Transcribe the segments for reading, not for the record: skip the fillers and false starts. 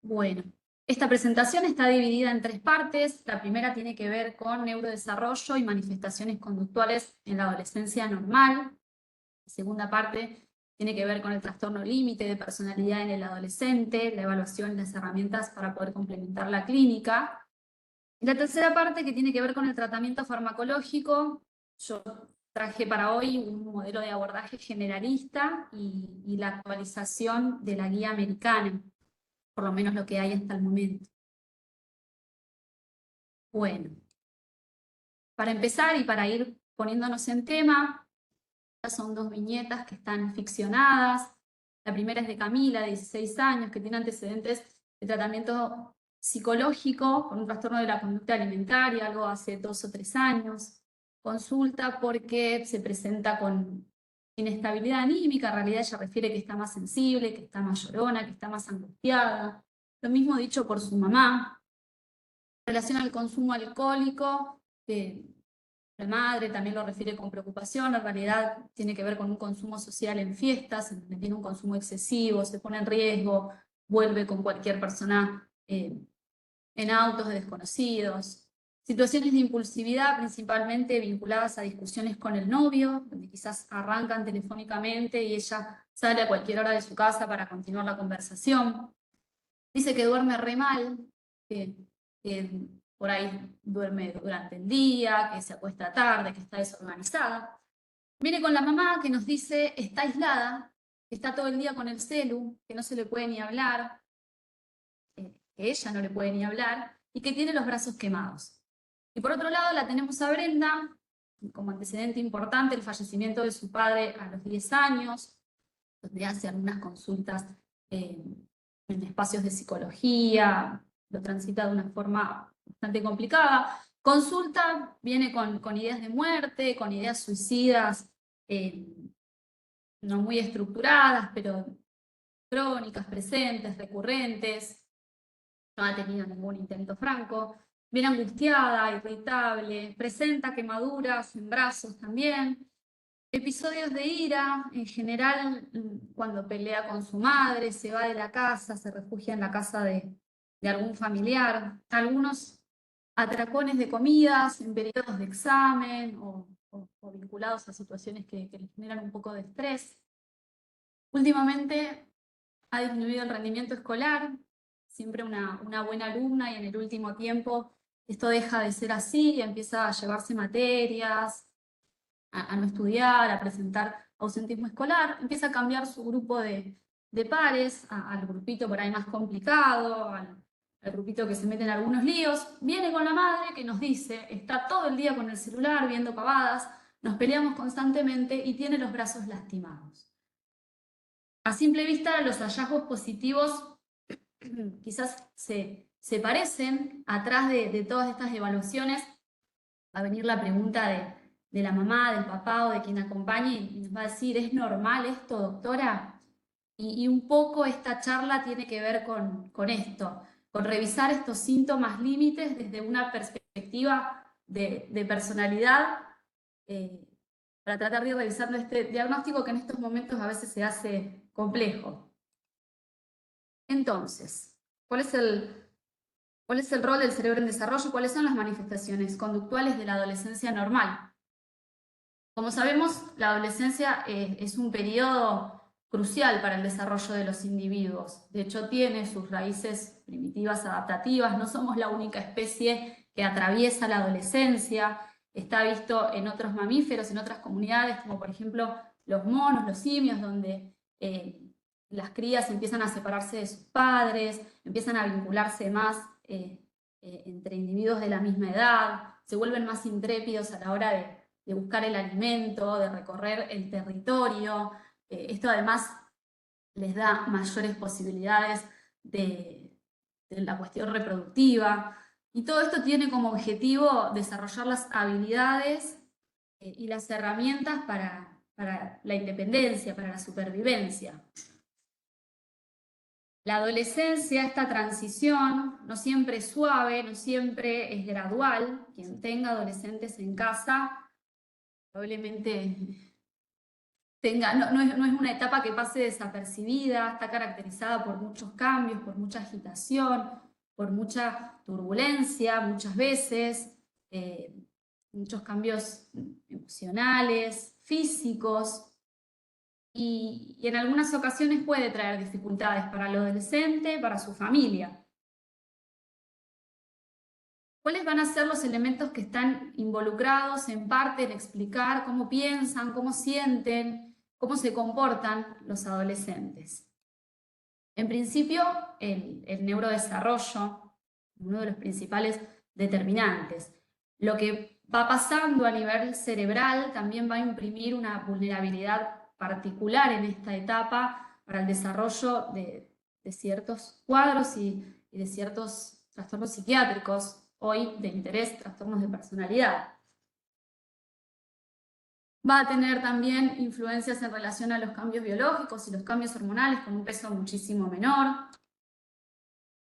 Bueno, esta presentación está dividida en tres partes. La primera tiene que ver con neurodesarrollo y manifestaciones conductuales en la adolescencia normal. La segunda parte tiene que ver con el trastorno límite de personalidad en el adolescente, la evaluación y las herramientas para poder complementar la clínica. Y la tercera parte, que tiene que ver con el tratamiento farmacológico. Yo traje para hoy un modelo de abordaje generalista y la actualización de la guía americana, por lo menos lo que hay hasta el momento. Bueno, para empezar y para ir poniéndonos en tema, son dos viñetas que están ficcionadas. La primera es de Camila, de 16 años, que tiene antecedentes de tratamiento psicológico con un trastorno de la conducta alimentaria, algo hace 2 o 3 años. Consulta porque se presenta con inestabilidad anímica. En realidad ella refiere que está más sensible, que está más llorona, que está más angustiada. Lo mismo dicho por su mamá. En relación al consumo alcohólico, la madre también lo refiere con preocupación. En realidad tiene que ver con un consumo social en fiestas, en donde tiene un consumo excesivo, se pone en riesgo, vuelve con cualquier persona en autos de desconocidos. Situaciones de impulsividad principalmente vinculadas a discusiones con el novio, donde quizás arrancan telefónicamente y ella sale a cualquier hora de su casa para continuar la conversación. Dice que duerme re mal, que por ahí duerme durante el día, que se acuesta tarde, que está desorganizada. Viene con la mamá que nos dice está aislada, que está todo el día con el celu, que no se le puede ni hablar, que ella no le puede ni hablar y que tiene los brazos quemados. Y por otro lado la tenemos a Brenda, como antecedente importante, el fallecimiento de su padre a los 10 años, donde hace algunas consultas en espacios de psicología, lo transita de una forma bastante complicada. Consulta, viene con ideas de muerte, con ideas suicidas, no muy estructuradas, pero crónicas, presentes, recurrentes. No ha tenido ningún intento franco. Viene angustiada, irritable, presenta quemaduras en brazos también. Episodios de ira, en general, cuando pelea con su madre, se va de la casa, se refugia en la casa de algún familiar. Algunos atracones de comidas en periodos de examen o vinculados a situaciones que le generan un poco de estrés. Últimamente ha disminuido el rendimiento escolar, siempre una buena alumna, y en el último tiempo esto deja de ser así y empieza a llevarse materias, a no estudiar, a presentar ausentismo escolar, empieza a cambiar su grupo de pares, al grupito por ahí más complicado, al grupito que se mete en algunos líos. Viene con la madre que nos dice, está todo el día con el celular viendo pavadas, nos peleamos constantemente y tiene los brazos lastimados. A simple vista, los hallazgos positivos quizás se parecen. Atrás de todas estas evaluaciones va a venir la pregunta de la mamá, del papá o de quien acompañe y nos va a decir, ¿es normal esto, doctora? Y un poco esta charla tiene que ver con esto, con revisar estos síntomas límites desde una perspectiva de personalidad, para tratar de ir revisando este diagnóstico que en estos momentos a veces se hace complejo. Entonces, ¿cuál es el rol del cerebro en desarrollo? ¿Cuáles son las manifestaciones conductuales de la adolescencia normal? Como sabemos, la adolescencia es un periodo crucial para el desarrollo de los individuos. De hecho, tiene sus raíces primitivas adaptativas. No somos la única especie que atraviesa la adolescencia. Está visto en otros mamíferos, en otras comunidades, como por ejemplo los monos, los simios, donde las crías empiezan a separarse de sus padres, empiezan a vincularse más entre individuos de la misma edad, se vuelven más intrépidos a la hora de buscar el alimento, de recorrer el territorio. Esto además les da mayores posibilidades de la cuestión reproductiva. Y todo esto tiene como objetivo desarrollar las habilidades y las herramientas para la independencia, para la supervivencia. La adolescencia, esta transición, no siempre es suave, no siempre es gradual. Quien tenga adolescentes en casa probablemente no es una etapa que pase desapercibida, está caracterizada por muchos cambios, por mucha agitación, por mucha turbulencia muchas veces, muchos cambios emocionales, físicos, y en algunas ocasiones puede traer dificultades para el adolescente, para su familia. ¿Cuáles van a ser los elementos que están involucrados en parte en explicar cómo piensan, cómo sienten, cómo se comportan los adolescentes? En principio, el neurodesarrollo, uno de los principales determinantes. Lo que va pasando a nivel cerebral también va a imprimir una vulnerabilidad particular en esta etapa para el desarrollo de ciertos cuadros y de ciertos trastornos psiquiátricos, hoy de interés, trastornos de personalidad. Va a tener también influencias en relación a los cambios biológicos y los cambios hormonales con un peso muchísimo menor.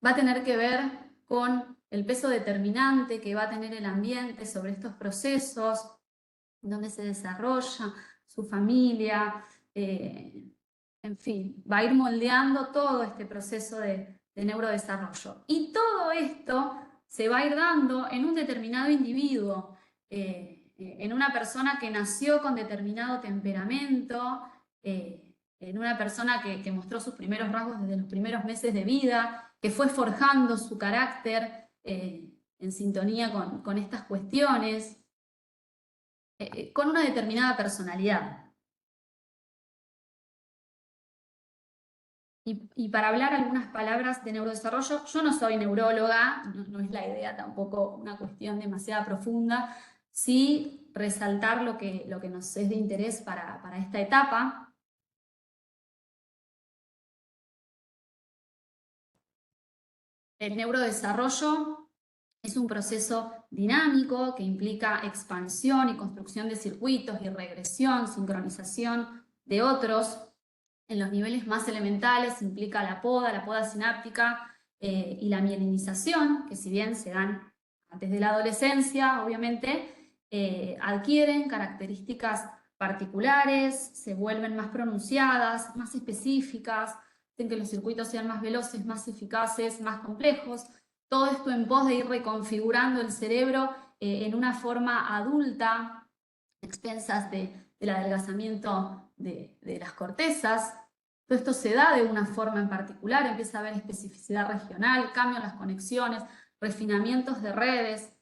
Va a tener que ver con el peso determinante que va a tener el ambiente sobre estos procesos, donde se desarrolla su familia, en fin, va a ir moldeando todo este proceso de neurodesarrollo. Y todo esto se va a ir dando en un determinado individuo, en una persona que nació con determinado temperamento, en una persona que mostró sus primeros rasgos desde los primeros meses de vida, que fue forjando su carácter en sintonía con estas cuestiones, con una determinada personalidad. Y para hablar algunas palabras de neurodesarrollo, yo no soy neuróloga, no es la idea tampoco una cuestión demasiado profunda, sí resaltar lo que nos es de interés para esta etapa. El neurodesarrollo es un proceso dinámico que implica expansión y construcción de circuitos y regresión, sincronización de otros. En los niveles más elementales implica la poda sináptica y la mielinización, que si bien se dan antes de la adolescencia, obviamente, adquieren características particulares, se vuelven más pronunciadas, más específicas, hacen que los circuitos sean más veloces, más eficaces, más complejos. Todo esto en pos de ir reconfigurando el cerebro en una forma adulta, a expensas del adelgazamiento de las cortezas. Todo esto se da de una forma en particular, empieza a haber especificidad regional, cambio en las conexiones, refinamientos de redes,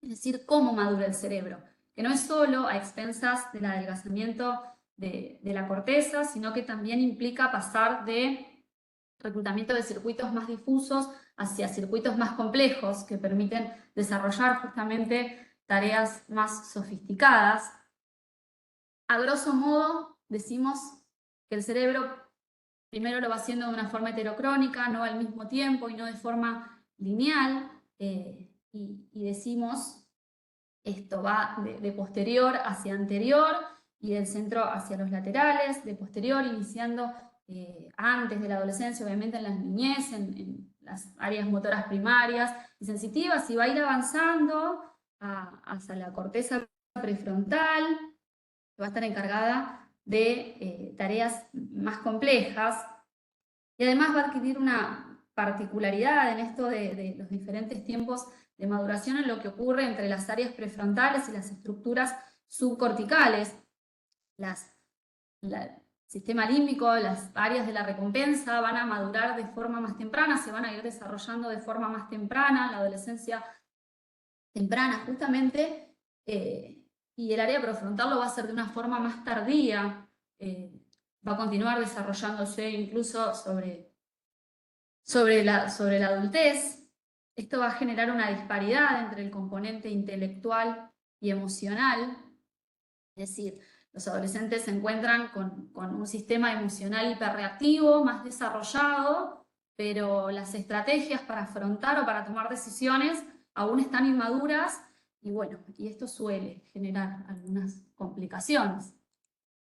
es decir, cómo madura el cerebro, que no es solo a expensas del adelgazamiento de la corteza, sino que también implica pasar de reclutamiento de circuitos más difusos hacia circuitos más complejos que permiten desarrollar justamente tareas más sofisticadas. A grosso modo, decimos que el cerebro primero lo va haciendo de una forma heterocrónica, no al mismo tiempo y no de forma lineal, y decimos esto va de posterior hacia anterior y del centro hacia los laterales, de posterior iniciando antes de la adolescencia, obviamente en la niñez, en las áreas motoras primarias y sensitivas, y va a ir avanzando hacia la corteza prefrontal, que va a estar encargada de tareas más complejas, y además va a adquirir una particularidad en esto de los diferentes tiempos de maduración en lo que ocurre entre las áreas prefrontales y las estructuras subcorticales. El sistema límbico, las áreas de la recompensa van a madurar de forma más temprana, se van a ir desarrollando de forma más temprana, la adolescencia temprana justamente, y el área prefrontal lo va a hacer de una forma más tardía, va a continuar desarrollándose incluso sobre la adultez. Esto va a generar una disparidad entre el componente intelectual y emocional, es decir, los adolescentes se encuentran con un sistema emocional hiperreactivo, más desarrollado, pero las estrategias para afrontar o para tomar decisiones aún están inmaduras, y bueno, y esto suele generar algunas complicaciones.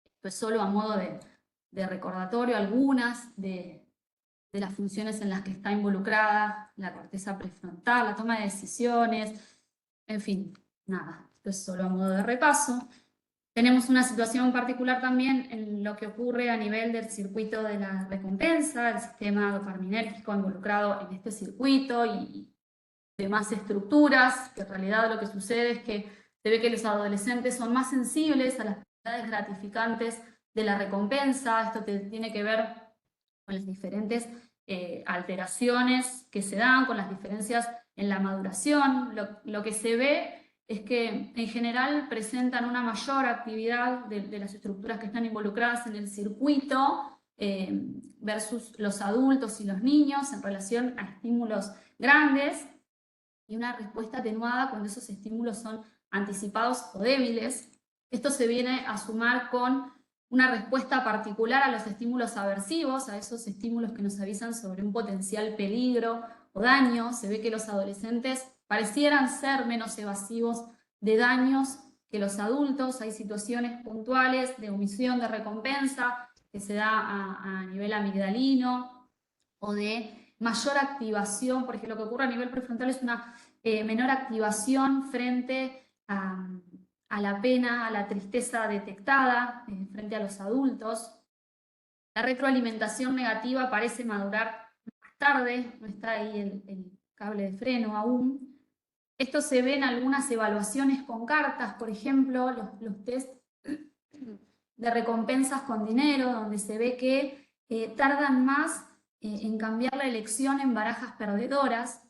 Esto es solo a modo de recordatorio algunas de las funciones en las que está involucrada la corteza prefrontal, la toma de decisiones, en fin, nada, esto es solo a modo de repaso. Tenemos una situación particular también en lo que ocurre a nivel del circuito de la recompensa, el sistema dopaminérgico involucrado en este circuito y demás estructuras, que en realidad lo que sucede es que se ve que los adolescentes son más sensibles a las actividades gratificantes de la recompensa. Esto tiene que ver con las diferentes alteraciones que se dan, con las diferencias en la maduración. Lo que se ve es que en general presentan una mayor actividad de las estructuras que están involucradas en el circuito versus los adultos y los niños en relación a estímulos grandes, y una respuesta atenuada cuando esos estímulos son anticipados o débiles. Esto se viene a sumar con una respuesta particular a los estímulos aversivos, a esos estímulos que nos avisan sobre un potencial peligro o daño. Se ve que los adolescentes parecieran ser menos evasivos de daños que los adultos. Hay situaciones puntuales de omisión de recompensa que se da a nivel amigdalino o de mayor activación, porque lo que ocurre a nivel prefrontal es una menor activación frente a la pena, a la tristeza detectada frente a los adultos. La retroalimentación negativa parece madurar más tarde, no está ahí el cable de freno aún. Esto se ve en algunas evaluaciones con cartas, por ejemplo, los test de recompensas con dinero, donde se ve que tardan más en cambiar la elección en barajas perdedoras.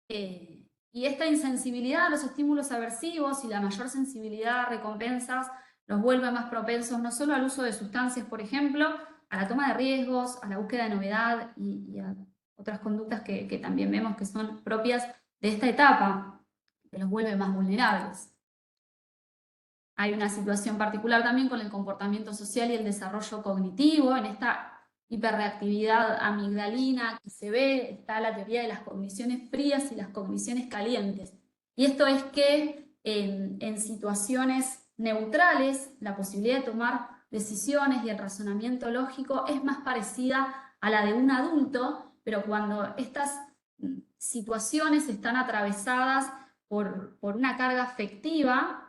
Y esta insensibilidad a los estímulos aversivos y la mayor sensibilidad a recompensas los vuelve más propensos no solo al uso de sustancias, por ejemplo, a la toma de riesgos, a la búsqueda de novedad y a otras conductas que también vemos que son propias de esta etapa, que los vuelve más vulnerables. Hay una situación particular también con el comportamiento social y el desarrollo cognitivo. En esta hiperreactividad amigdalina que se ve, está la teoría de las cogniciones frías y las cogniciones calientes. Y esto es que en situaciones neutrales la posibilidad de tomar decisiones y el razonamiento lógico es más parecida a la de un adulto, pero cuando estas situaciones están atravesadas por una carga afectiva,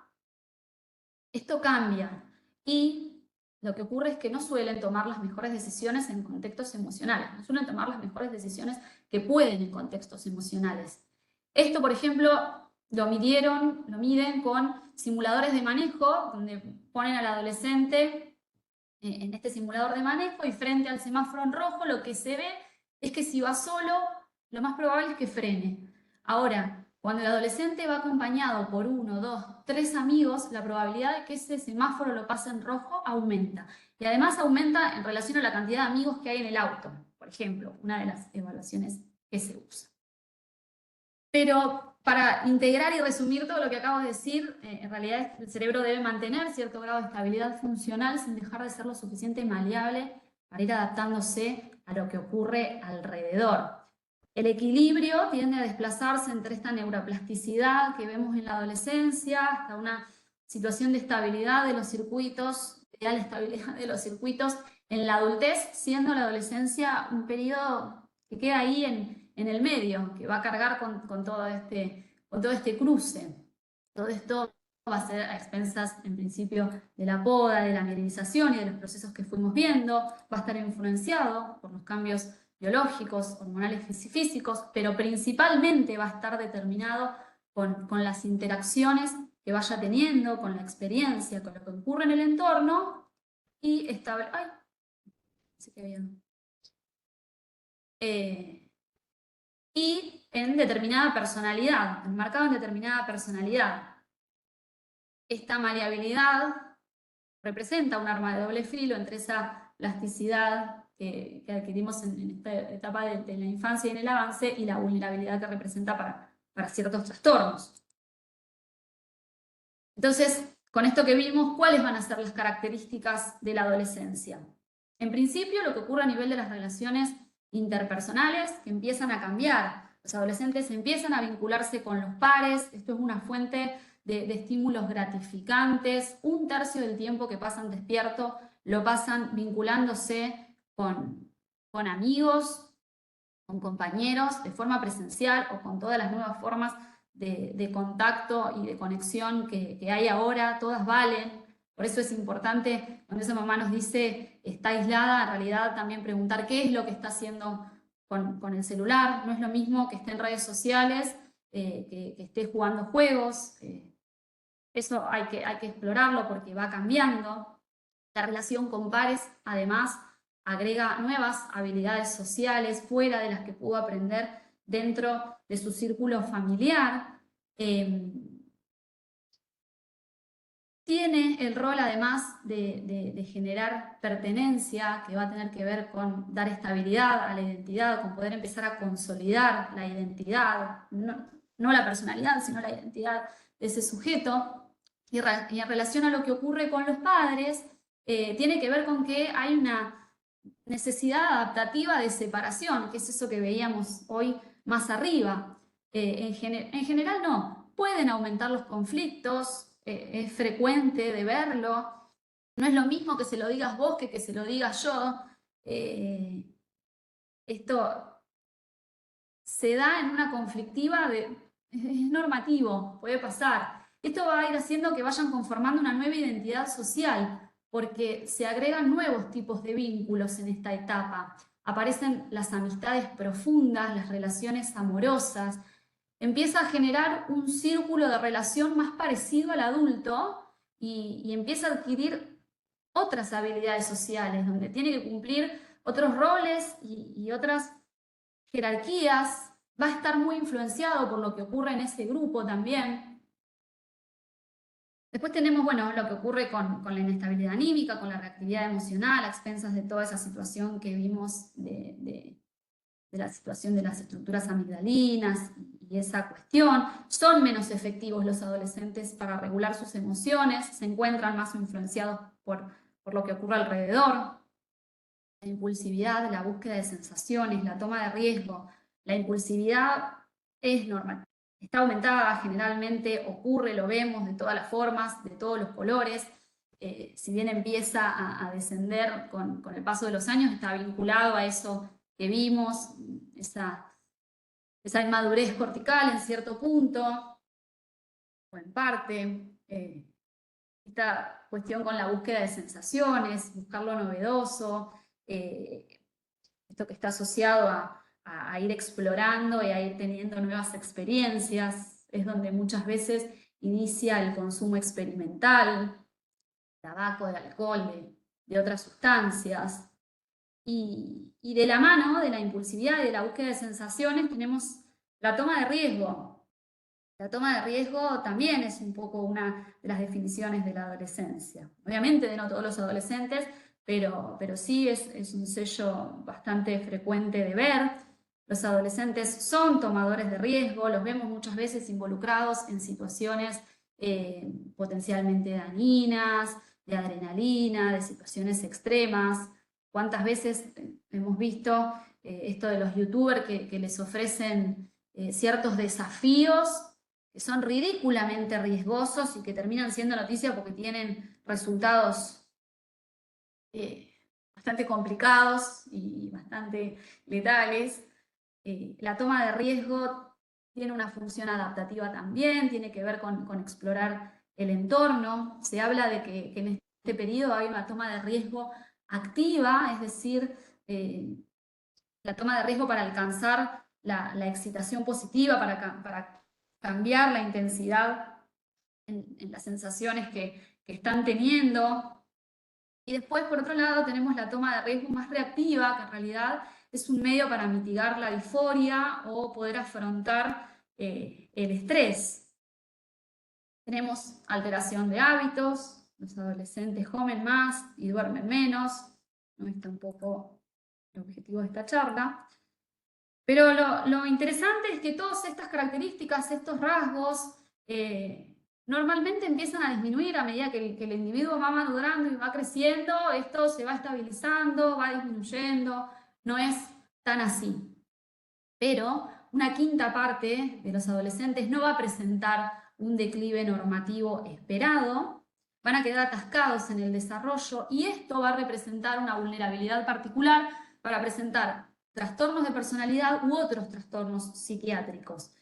esto cambia y lo que ocurre es que no suelen tomar las mejores decisiones en contextos emocionales, no suelen tomar las mejores decisiones que pueden en contextos emocionales. Esto, por ejemplo, lo miden con simuladores de manejo, donde ponen al adolescente en este simulador de manejo y frente al semáforo en rojo lo que se ve es que si va solo, lo más probable es que frene. Ahora, cuando el adolescente va acompañado por 1, 2, 3 amigos, la probabilidad de que ese semáforo lo pase en rojo aumenta. Y además aumenta en relación a la cantidad de amigos que hay en el auto, por ejemplo, una de las evaluaciones que se usa. Pero para integrar y resumir todo lo que acabo de decir, en realidad el cerebro debe mantener cierto grado de estabilidad funcional sin dejar de ser lo suficiente maleable para ir adaptándose a lo que ocurre alrededor. El equilibrio tiende a desplazarse entre esta neuroplasticidad que vemos en la adolescencia hasta una situación de estabilidad de los circuitos, ideal estabilidad de los circuitos en la adultez, siendo la adolescencia un periodo que queda ahí en el medio, que va a cargar con todo este cruce. Todo esto va a ser a expensas, en principio, de la poda, de la meridización y de los procesos que fuimos viendo, va a estar influenciado por los cambios biológicos, hormonales y físicos, pero principalmente va a estar determinado con las interacciones que vaya teniendo, con la experiencia, con lo que ocurre en el entorno y y en determinada personalidad, enmarcado en determinada personalidad. Esta maleabilidad representa un arma de doble filo entre esa plasticidad que adquirimos en esta etapa de la infancia y en el avance y la vulnerabilidad que representa para ciertos trastornos. Entonces, con esto que vimos, ¿cuáles van a ser las características de la adolescencia? En principio, lo que ocurre a nivel de las relaciones interpersonales, que empiezan a cambiar. Los adolescentes empiezan a vincularse con los pares, esto es una fuente de estímulos gratificantes. 1/3 del tiempo que pasan despierto lo pasan vinculándose con amigos, con compañeros, de forma presencial o con todas las nuevas formas de contacto y de conexión que hay ahora, todas valen. Por eso es importante, cuando esa mamá nos dice está aislada, en realidad también preguntar qué es lo que está haciendo con el celular. No es lo mismo que esté en redes sociales, que esté jugando juegos. Eso hay que explorarlo porque va cambiando. La relación con pares, además, agrega nuevas habilidades sociales fuera de las que pudo aprender dentro de su círculo familiar. Tiene el rol, además, de generar pertenencia, que va a tener que ver con dar estabilidad a la identidad, con poder empezar a consolidar la identidad, no la personalidad, sino la identidad de ese sujeto. Y en relación a lo que ocurre con los padres, tiene que ver con que hay una necesidad adaptativa de separación, que es eso que veíamos hoy más arriba. En general no, pueden aumentar los conflictos, es frecuente de verlo, no es lo mismo que se lo digas vos que se lo diga yo. Esto se da en una conflictiva es normativo, puede pasar. Esto va a ir haciendo que vayan conformando una nueva identidad social, porque se agregan nuevos tipos de vínculos en esta etapa. Aparecen las amistades profundas, las relaciones amorosas. Empieza a generar un círculo de relación más parecido al adulto y empieza a adquirir otras habilidades sociales, donde tiene que cumplir otros roles y otras jerarquías. Va a estar muy influenciado por lo que ocurre en ese grupo también. Después tenemos, bueno, lo que ocurre con la inestabilidad anímica, con la reactividad emocional, a expensas de toda esa situación que vimos de la situación de las estructuras amigdalinas y esa cuestión. Son menos efectivos los adolescentes para regular sus emociones, se encuentran más influenciados por lo que ocurre alrededor. La impulsividad, la búsqueda de sensaciones, la toma de riesgo. La impulsividad es normal, está aumentada, generalmente ocurre, lo vemos de todas las formas, de todos los colores. Si bien empieza a descender con el paso de los años, está vinculado a eso que vimos, esa inmadurez cortical en cierto punto, o en parte, esta cuestión con la búsqueda de sensaciones, buscar lo novedoso, esto que está asociado a ir explorando y a ir teniendo nuevas experiencias, es donde muchas veces inicia el consumo experimental, de tabaco, de alcohol, de otras sustancias. Y de la mano de la impulsividad y de la búsqueda de sensaciones tenemos la toma de riesgo. La toma de riesgo también es un poco una de las definiciones de la adolescencia. Obviamente de no todos los adolescentes, pero sí es un sello bastante frecuente de ver. Los adolescentes son tomadores de riesgo, los vemos muchas veces involucrados en situaciones potencialmente dañinas, de adrenalina, de situaciones extremas. ¿Cuántas veces hemos visto esto de los youtubers que les ofrecen ciertos desafíos que son ridículamente riesgosos y que terminan siendo noticia porque tienen resultados bastante complicados y bastante letales? La toma de riesgo tiene una función adaptativa también, tiene que ver con explorar el entorno. Se habla de que en este periodo hay una toma de riesgo activa, es decir, la toma de riesgo para alcanzar la excitación positiva, para cambiar la intensidad en las sensaciones que están teniendo. Y después, por otro lado, tenemos la toma de riesgo más reactiva, que en realidad es un medio para mitigar la disforia o poder afrontar el estrés. Tenemos alteración de hábitos, los adolescentes comen más y duermen menos, no es tampoco el objetivo de esta charla. Pero lo interesante es que todas estas características, estos rasgos, normalmente empiezan a disminuir a medida que el individuo va madurando y va creciendo. Esto se va estabilizando, va disminuyendo, no es tan así. Pero una quinta parte de los adolescentes no va a presentar un declive normativo esperado, van a quedar atascados en el desarrollo y esto va a representar una vulnerabilidad particular para presentar trastornos de personalidad u otros trastornos psiquiátricos.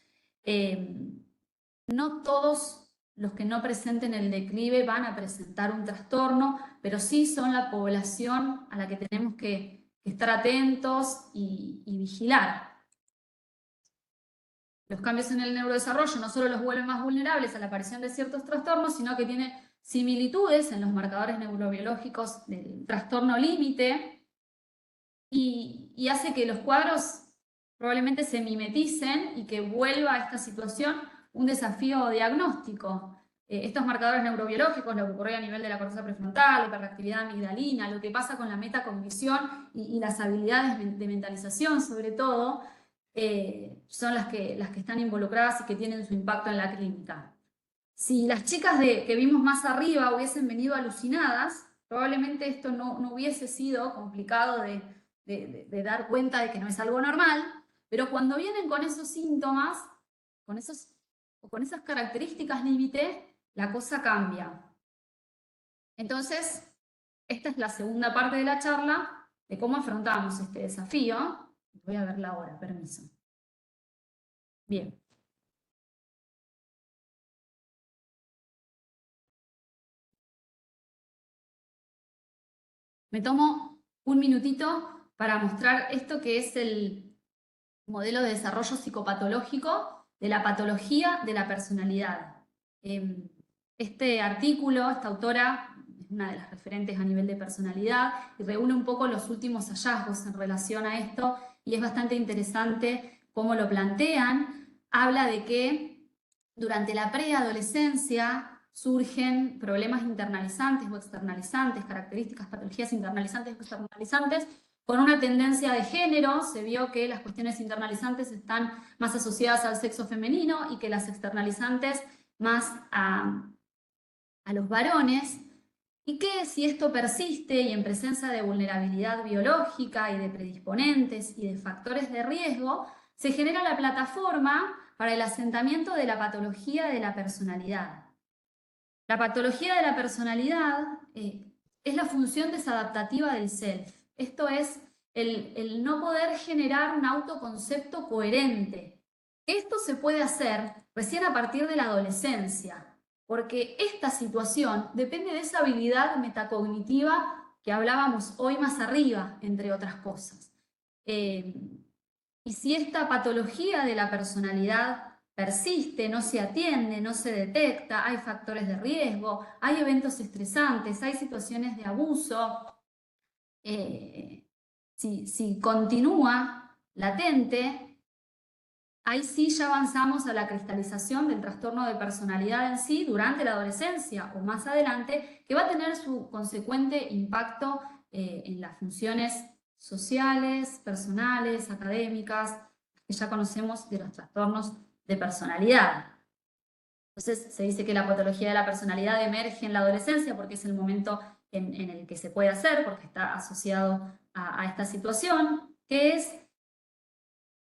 no todos los que no presenten el declive van a presentar un trastorno, pero sí son la población a la que tenemos que estar atentos y vigilar. Los cambios en el neurodesarrollo no solo los vuelven más vulnerables a la aparición de ciertos trastornos, sino que tiene similitudes en los marcadores neurobiológicos del trastorno límite y hace que los cuadros probablemente se mimeticen y que vuelva a esta situación un desafío diagnóstico. Estos marcadores neurobiológicos, lo que ocurre a nivel de la corteza prefrontal, hiperactividad amigdalina, lo que pasa con la metacognición y las habilidades de mentalización sobre todo, son las que están involucradas y que tienen su impacto en la clínica. Si las chicas que vimos más arriba hubiesen venido alucinadas, probablemente esto no hubiese sido complicado de dar cuenta de que no es algo normal, pero cuando vienen con esos síntomas, con esas características límite, la cosa cambia. Entonces, esta es la segunda parte de la charla de cómo afrontamos este desafío. Voy a verla ahora, permiso. Bien. Me tomo un minutito para mostrar esto que es el modelo de desarrollo psicopatológico de la patología de la personalidad. Este artículo, esta autora, es una de las referentes a nivel de personalidad y reúne un poco los últimos hallazgos en relación a esto y es bastante interesante cómo lo plantean. Habla de que durante la preadolescencia surgen problemas internalizantes o externalizantes, características, patologías internalizantes o externalizantes, con una tendencia de género. Se vio que las cuestiones internalizantes están más asociadas al sexo femenino y que las externalizantes más a los varones, y que si esto persiste y en presencia de vulnerabilidad biológica y de predisponentes y de factores de riesgo, se genera la plataforma para el asentamiento de la patología de la personalidad. La patología de la personalidad es la función desadaptativa del self. Esto es el no poder generar un autoconcepto coherente. Esto se puede hacer recién a partir de la adolescencia, porque esta situación depende de esa habilidad metacognitiva que hablábamos hoy más arriba, entre otras cosas. Y si esta patología de la personalidad persiste, no se atiende, no se detecta, hay factores de riesgo, hay eventos estresantes, hay situaciones de abuso, si continúa latente, ahí sí ya avanzamos a la cristalización del trastorno de personalidad en sí durante la adolescencia o más adelante, que va a tener su consecuente impacto en las funciones sociales, personales, académicas, que ya conocemos de los trastornos de personalidad. Entonces se dice que la patología de la personalidad emerge en la adolescencia porque es el momento en el que se puede hacer, porque está asociado a esta situación, que es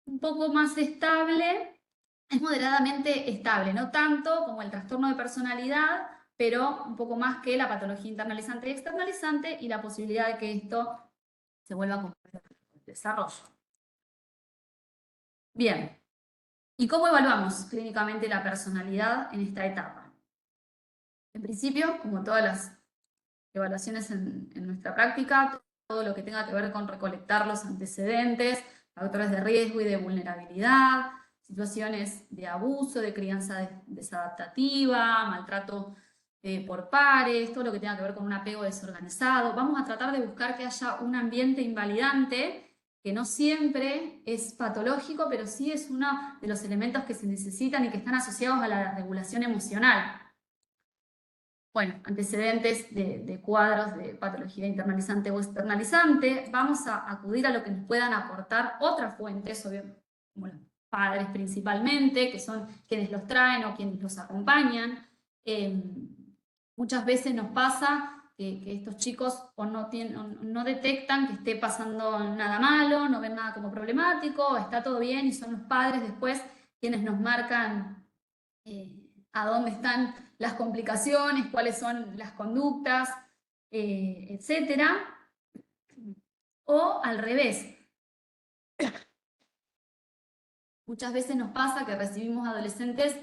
un poco más estable, es moderadamente estable, no tanto como el trastorno de personalidad, pero un poco más que la patología internalizante y externalizante y la posibilidad de que esto se vuelva a comprometer el desarrollo. Bien, ¿y cómo evaluamos clínicamente la personalidad en esta etapa? En principio, como todas las evaluaciones en nuestra práctica, todo lo que tenga que ver con recolectar los antecedentes, factores de riesgo y de vulnerabilidad, situaciones de abuso, de crianza desadaptativa, maltrato por pares, todo lo que tenga que ver con un apego desorganizado. Vamos a tratar de buscar que haya un ambiente invalidante, que no siempre es patológico, pero sí es uno de los elementos que se necesitan y que están asociados a la regulación emocional. Bueno, antecedentes de cuadros de patología internalizante o externalizante. Vamos a acudir a lo que nos puedan aportar otras fuentes, como los padres principalmente, que son quienes los traen o quienes los acompañan. Muchas veces nos pasa que estos chicos o no detectan que esté pasando nada malo, no ven nada como problemático, está todo bien, y son los padres después quienes nos marcan a dónde están las complicaciones, cuáles son las conductas, etc. O al revés. Muchas veces nos pasa que recibimos adolescentes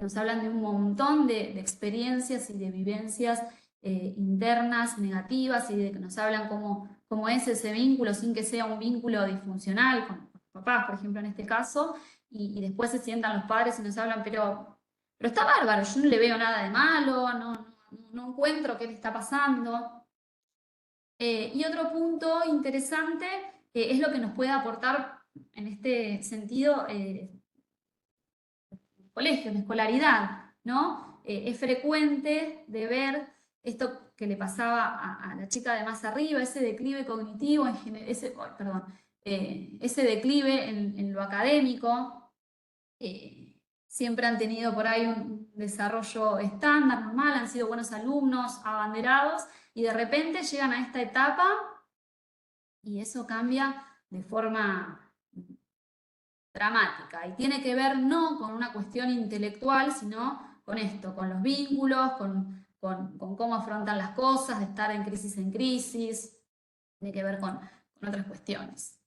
nos hablan de un montón de experiencias y de vivencias internas negativas y de que nos hablan cómo es ese vínculo sin que sea un vínculo disfuncional con los papás, por ejemplo, en este caso, y después se sientan los padres y nos hablan, pero está bárbaro, yo no le veo nada de malo, no encuentro qué le está pasando. Y otro punto interesante es lo que nos puede aportar en este sentido colegio, de escolaridad, ¿no? Es frecuente de ver esto que le pasaba a la chica de más arriba, ese declive cognitivo, ese declive en lo académico. Siempre han tenido por ahí un desarrollo estándar, normal, han sido buenos alumnos, abanderados, y de repente llegan a esta etapa y eso cambia de forma dramática. Y tiene que ver no con una cuestión intelectual, sino con esto, con los vínculos, con cómo afrontan las cosas, de estar en crisis, tiene que ver con otras cuestiones.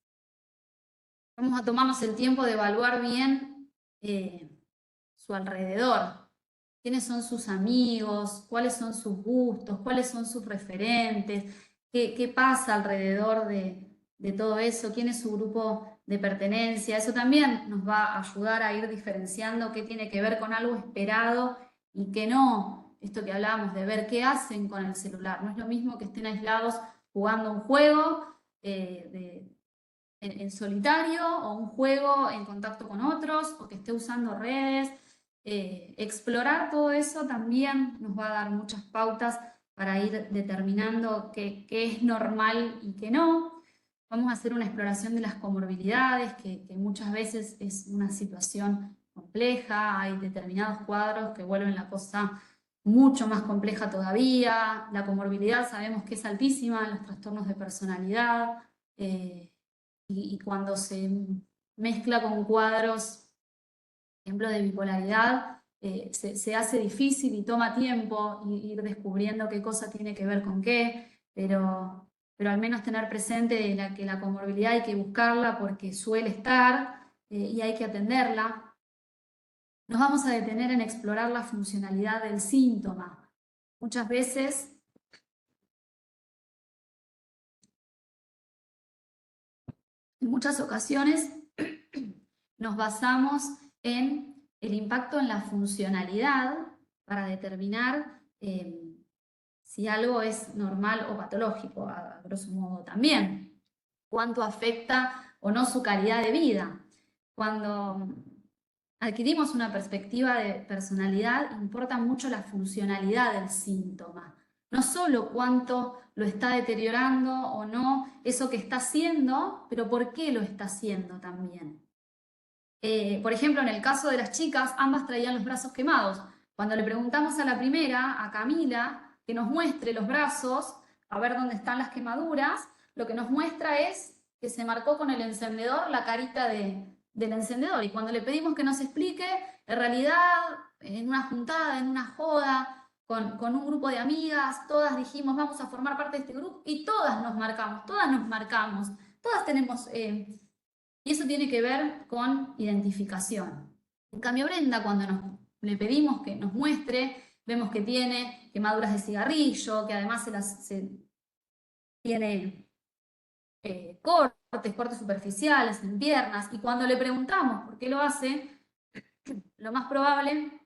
Vamos a tomarnos el tiempo de evaluar bien su alrededor. ¿Quiénes son sus amigos? ¿Cuáles son sus gustos? ¿Cuáles son sus referentes? ¿Qué pasa alrededor de todo eso? ¿Quién es su grupo de pertenencia? Eso también nos va a ayudar a ir diferenciando qué tiene que ver con algo esperado y qué no. Esto que hablábamos de ver qué hacen con el celular. No es lo mismo que estén aislados jugando un juego en solitario o un juego en contacto con otros o que esté usando redes. Explorar todo eso también nos va a dar muchas pautas para ir determinando qué es normal y qué no. Vamos a hacer una exploración de las comorbilidades, que muchas veces es una situación compleja, hay determinados cuadros que vuelven la cosa mucho más compleja todavía. La comorbilidad sabemos que es altísima en los trastornos de personalidad y cuando se mezcla con cuadros ejemplo de bipolaridad, se hace difícil y toma tiempo ir descubriendo qué cosa tiene que ver con qué, pero al menos tener presente que la comorbilidad hay que buscarla porque suele estar y hay que atenderla. Nos vamos a detener en explorar la funcionalidad del síntoma. Muchas veces en muchas ocasiones nos basamos en el impacto en la funcionalidad para determinar si algo es normal o patológico, a grosso modo también. Cuánto afecta o no su calidad de vida. Cuando adquirimos una perspectiva de personalidad, importa mucho la funcionalidad del síntoma. No solo cuánto lo está deteriorando o no eso que está haciendo, pero por qué lo está haciendo también. Por ejemplo, en el caso de las chicas, ambas traían los brazos quemados. Cuando le preguntamos a la primera, a Camila, que nos muestre los brazos, a ver dónde están las quemaduras, lo que nos muestra es que se marcó con el encendedor la carita del encendedor. Y cuando le pedimos que nos explique, en realidad, en una juntada, en una joda, con un grupo de amigas, todas dijimos, vamos a formar parte de este grupo, y todas nos marcamos, todas tenemos... y eso tiene que ver con identificación. En cambio, Brenda, cuando le pedimos que nos muestre, vemos que tiene quemaduras de cigarrillo, que además tiene cortes superficiales en piernas, y cuando le preguntamos por qué lo hace, lo más probable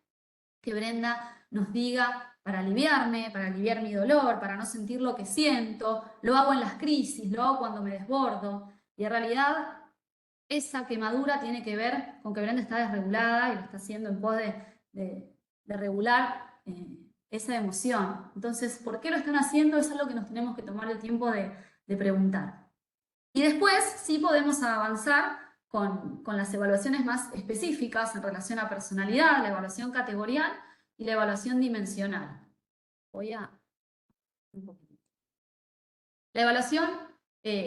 que Brenda nos diga para aliviarme, para aliviar mi dolor, para no sentir lo que siento, lo hago en las crisis, lo hago cuando me desbordo, y en realidad esa quemadura tiene que ver con que Brenda está desregulada y lo está haciendo en pos de regular esa emoción. Entonces, ¿por qué lo están haciendo? Eso es lo que nos tenemos que tomar el tiempo de preguntar. Y después sí podemos avanzar con las evaluaciones más específicas en relación a personalidad, la evaluación categorial y la evaluación dimensional. Voy a... La evaluación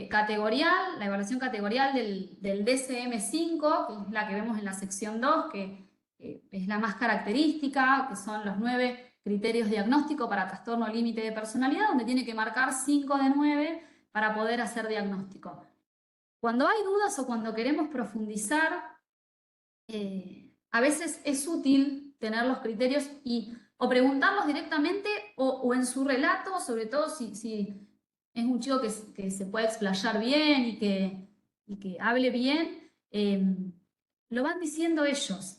categorial, la evaluación categorial del DSM-5, que es la que vemos en la sección 2, que es la más característica, que son los 9 criterios diagnósticos para trastorno límite de personalidad, donde tiene que marcar 5 de 9 para poder hacer diagnóstico. Cuando hay dudas o cuando queremos profundizar, a veces es útil tener los criterios o preguntarlos directamente o en su relato, sobre todo si es un chico que se puede explayar bien y que hable bien, lo van diciendo ellos.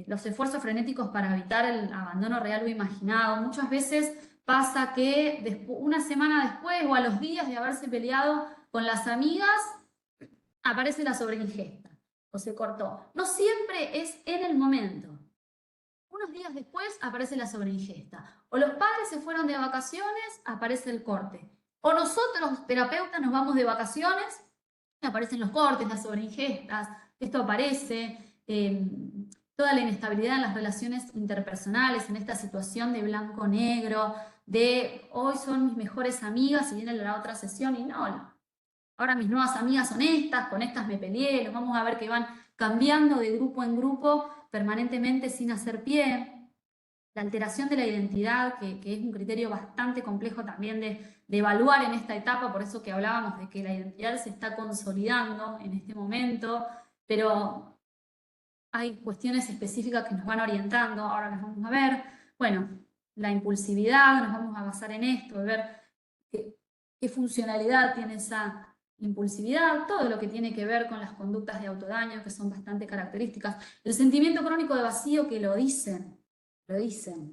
Los esfuerzos frenéticos para evitar el abandono real o imaginado. Muchas veces pasa que una semana después o a los días de haberse peleado con las amigas, aparece la sobreingesta o se cortó. No siempre es en el momento. Unos días después aparece la sobreingesta. O los padres se fueron de vacaciones, aparece el corte. O nosotros, los terapeutas, nos vamos de vacaciones, aparecen los cortes, las sobreingestas, esto aparece. Toda la inestabilidad en las relaciones interpersonales, en esta situación de blanco-negro, de hoy son mis mejores amigas y viene la otra sesión y no, ahora mis nuevas amigas son estas, con estas me peleé, los vamos a ver que van cambiando de grupo en grupo permanentemente sin hacer pie. La alteración de la identidad, que es un criterio bastante complejo también de evaluar en esta etapa, por eso que hablábamos de que la identidad se está consolidando en este momento, pero hay cuestiones específicas que nos van orientando, ahora las vamos a ver. Bueno, la impulsividad, nos vamos a basar en esto, de ver qué funcionalidad tiene esa impulsividad, todo lo que tiene que ver con las conductas de autodaño, que son bastante características. El sentimiento crónico de vacío, que lo dicen,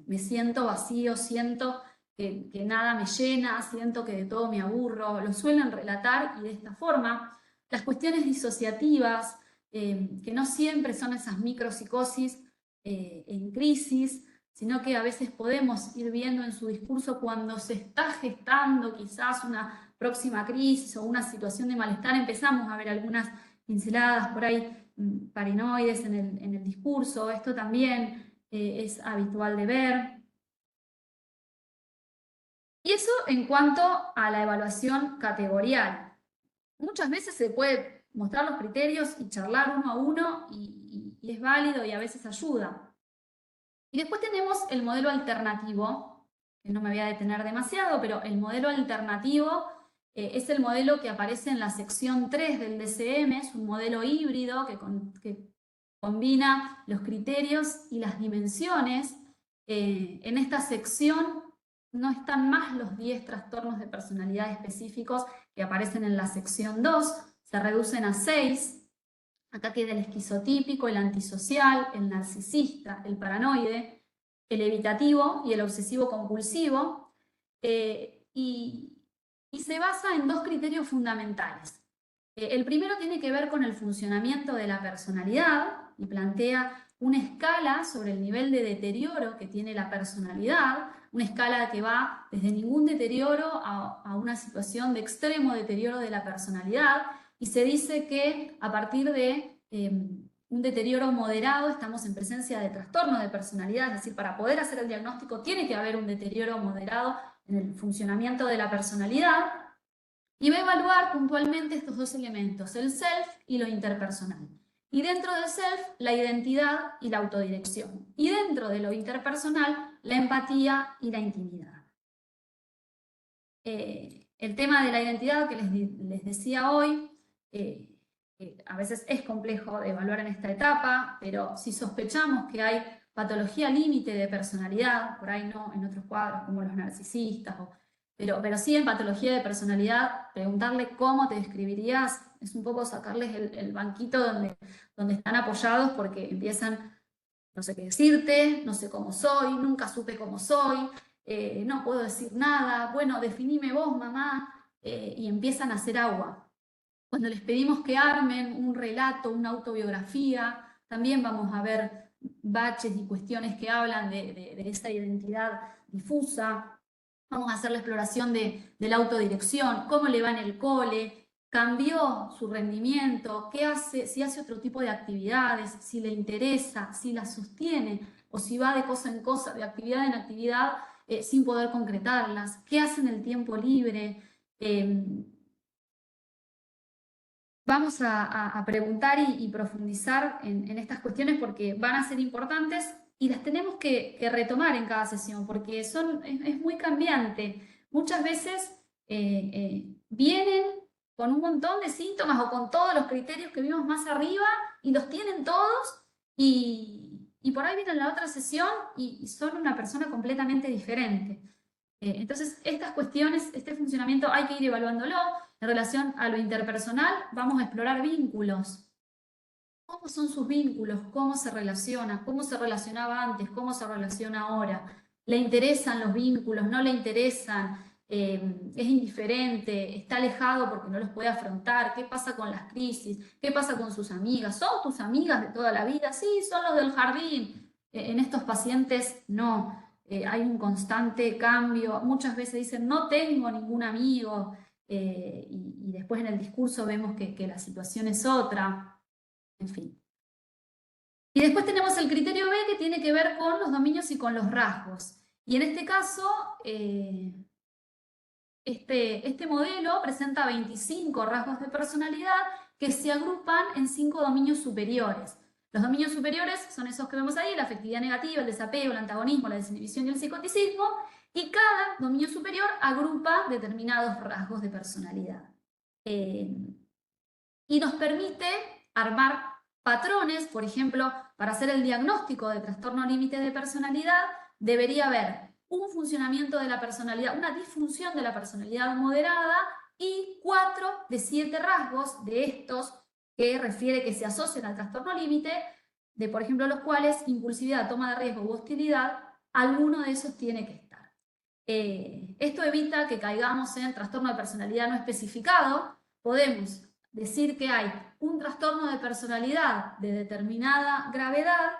me siento vacío, siento que nada me llena, siento que de todo me aburro, lo suelen relatar y de esta forma. Las cuestiones disociativas, que no siempre son esas micropsicosis en crisis, sino que a veces podemos ir viendo en su discurso cuando se está gestando quizás una próxima crisis o una situación de malestar, empezamos a ver algunas pinceladas por ahí paranoides en el discurso, esto también es habitual de ver. Y eso en cuanto a la evaluación categorial. Muchas veces se puede mostrar los criterios y charlar uno a uno y es válido y a veces ayuda. Y después tenemos el modelo alternativo, que no me voy a detener demasiado, pero el modelo alternativo es el modelo que aparece en la sección 3 del DCM, es un modelo híbrido que combina los criterios y las dimensiones. En esta sección no están más los 10 trastornos de personalidad específicos que aparecen en la sección 2, se reducen a 6. Acá queda el esquizotípico, el antisocial, el narcisista, el paranoide, el evitativo y el obsesivo compulsivo. Y se basa en dos criterios fundamentales. El primero tiene que ver con el funcionamiento de la personalidad y plantea una escala sobre el nivel de deterioro que tiene la personalidad, una escala que va desde ningún deterioro a una situación de extremo deterioro de la personalidad, y se dice que a partir de un deterioro moderado estamos en presencia de trastorno de personalidad, es decir, para poder hacer el diagnóstico tiene que haber un deterioro moderado en el funcionamiento de la personalidad, y va a evaluar puntualmente estos dos elementos, el self y lo interpersonal. Y dentro del self, la identidad y la autodirección. Y dentro de lo interpersonal, la empatía y la intimidad. El tema de la identidad que les decía hoy, a veces es complejo de evaluar en esta etapa, pero si sospechamos que hay patología límite de personalidad, por ahí no en otros cuadros como los narcisistas, pero sí en patología de personalidad, preguntarle cómo te describirías es un poco sacarles el banquito donde están apoyados, porque empiezan, no sé qué decirte, no sé cómo soy, nunca supe cómo soy, no puedo decir nada, bueno, definime vos, mamá, y empiezan a hacer agua. Cuando les pedimos que armen un relato, una autobiografía, también vamos a ver baches y cuestiones que hablan de esa identidad difusa. Vamos a hacer la exploración de la autodirección, cómo le va en el cole, cambió su rendimiento, qué hace, si hace otro tipo de actividades, si le interesa, si las sostiene o si va de cosa en cosa, de actividad en actividad, sin poder concretarlas, qué hace en el tiempo libre. Vamos a preguntar y profundizar en estas cuestiones porque van a ser importantes y las tenemos que retomar en cada sesión porque es muy cambiante. Muchas veces vienen con un montón de síntomas o con todos los criterios que vimos más arriba y los tienen todos y y por ahí vienen a la otra sesión y son una persona completamente diferente. Entonces, estas cuestiones, este funcionamiento hay que ir evaluándolo. En relación a lo interpersonal, vamos a explorar vínculos. ¿Cómo son sus vínculos? ¿Cómo se relaciona? ¿Cómo se relacionaba antes? ¿Cómo se relaciona ahora? ¿Le interesan los vínculos? ¿No le interesan? ¿Es indiferente? ¿Está alejado porque no los puede afrontar? ¿Qué pasa con las crisis? ¿Qué pasa con sus amigas? ¿Son tus amigas de toda la vida? Sí, son los del jardín. En estos pacientes no. Hay un constante cambio. Muchas veces dicen, no tengo ningún amigo. Y después en el discurso vemos que la situación es otra. En fin. Y después tenemos el criterio B, que tiene que ver con los dominios y con los rasgos. Y en este caso, este modelo presenta 25 rasgos de personalidad que se agrupan en 5 dominios superiores. Los dominios superiores son esos que vemos ahí: la afectividad negativa, el desapego, el antagonismo, la desinhibición y el psicoticismo. Y cada dominio superior agrupa determinados rasgos de personalidad. Y nos permite armar patrones. Por ejemplo, para hacer el diagnóstico de trastorno límite de personalidad, debería haber un funcionamiento de la personalidad, una disfunción de la personalidad moderada y 4 de 7 rasgos de estos que refiere que se asocian al trastorno límite, de por ejemplo los cuales impulsividad, toma de riesgo u hostilidad, alguno de esos tiene que estar. Esto evita que caigamos en trastorno de personalidad no especificado. Podemos decir que hay un trastorno de personalidad de determinada gravedad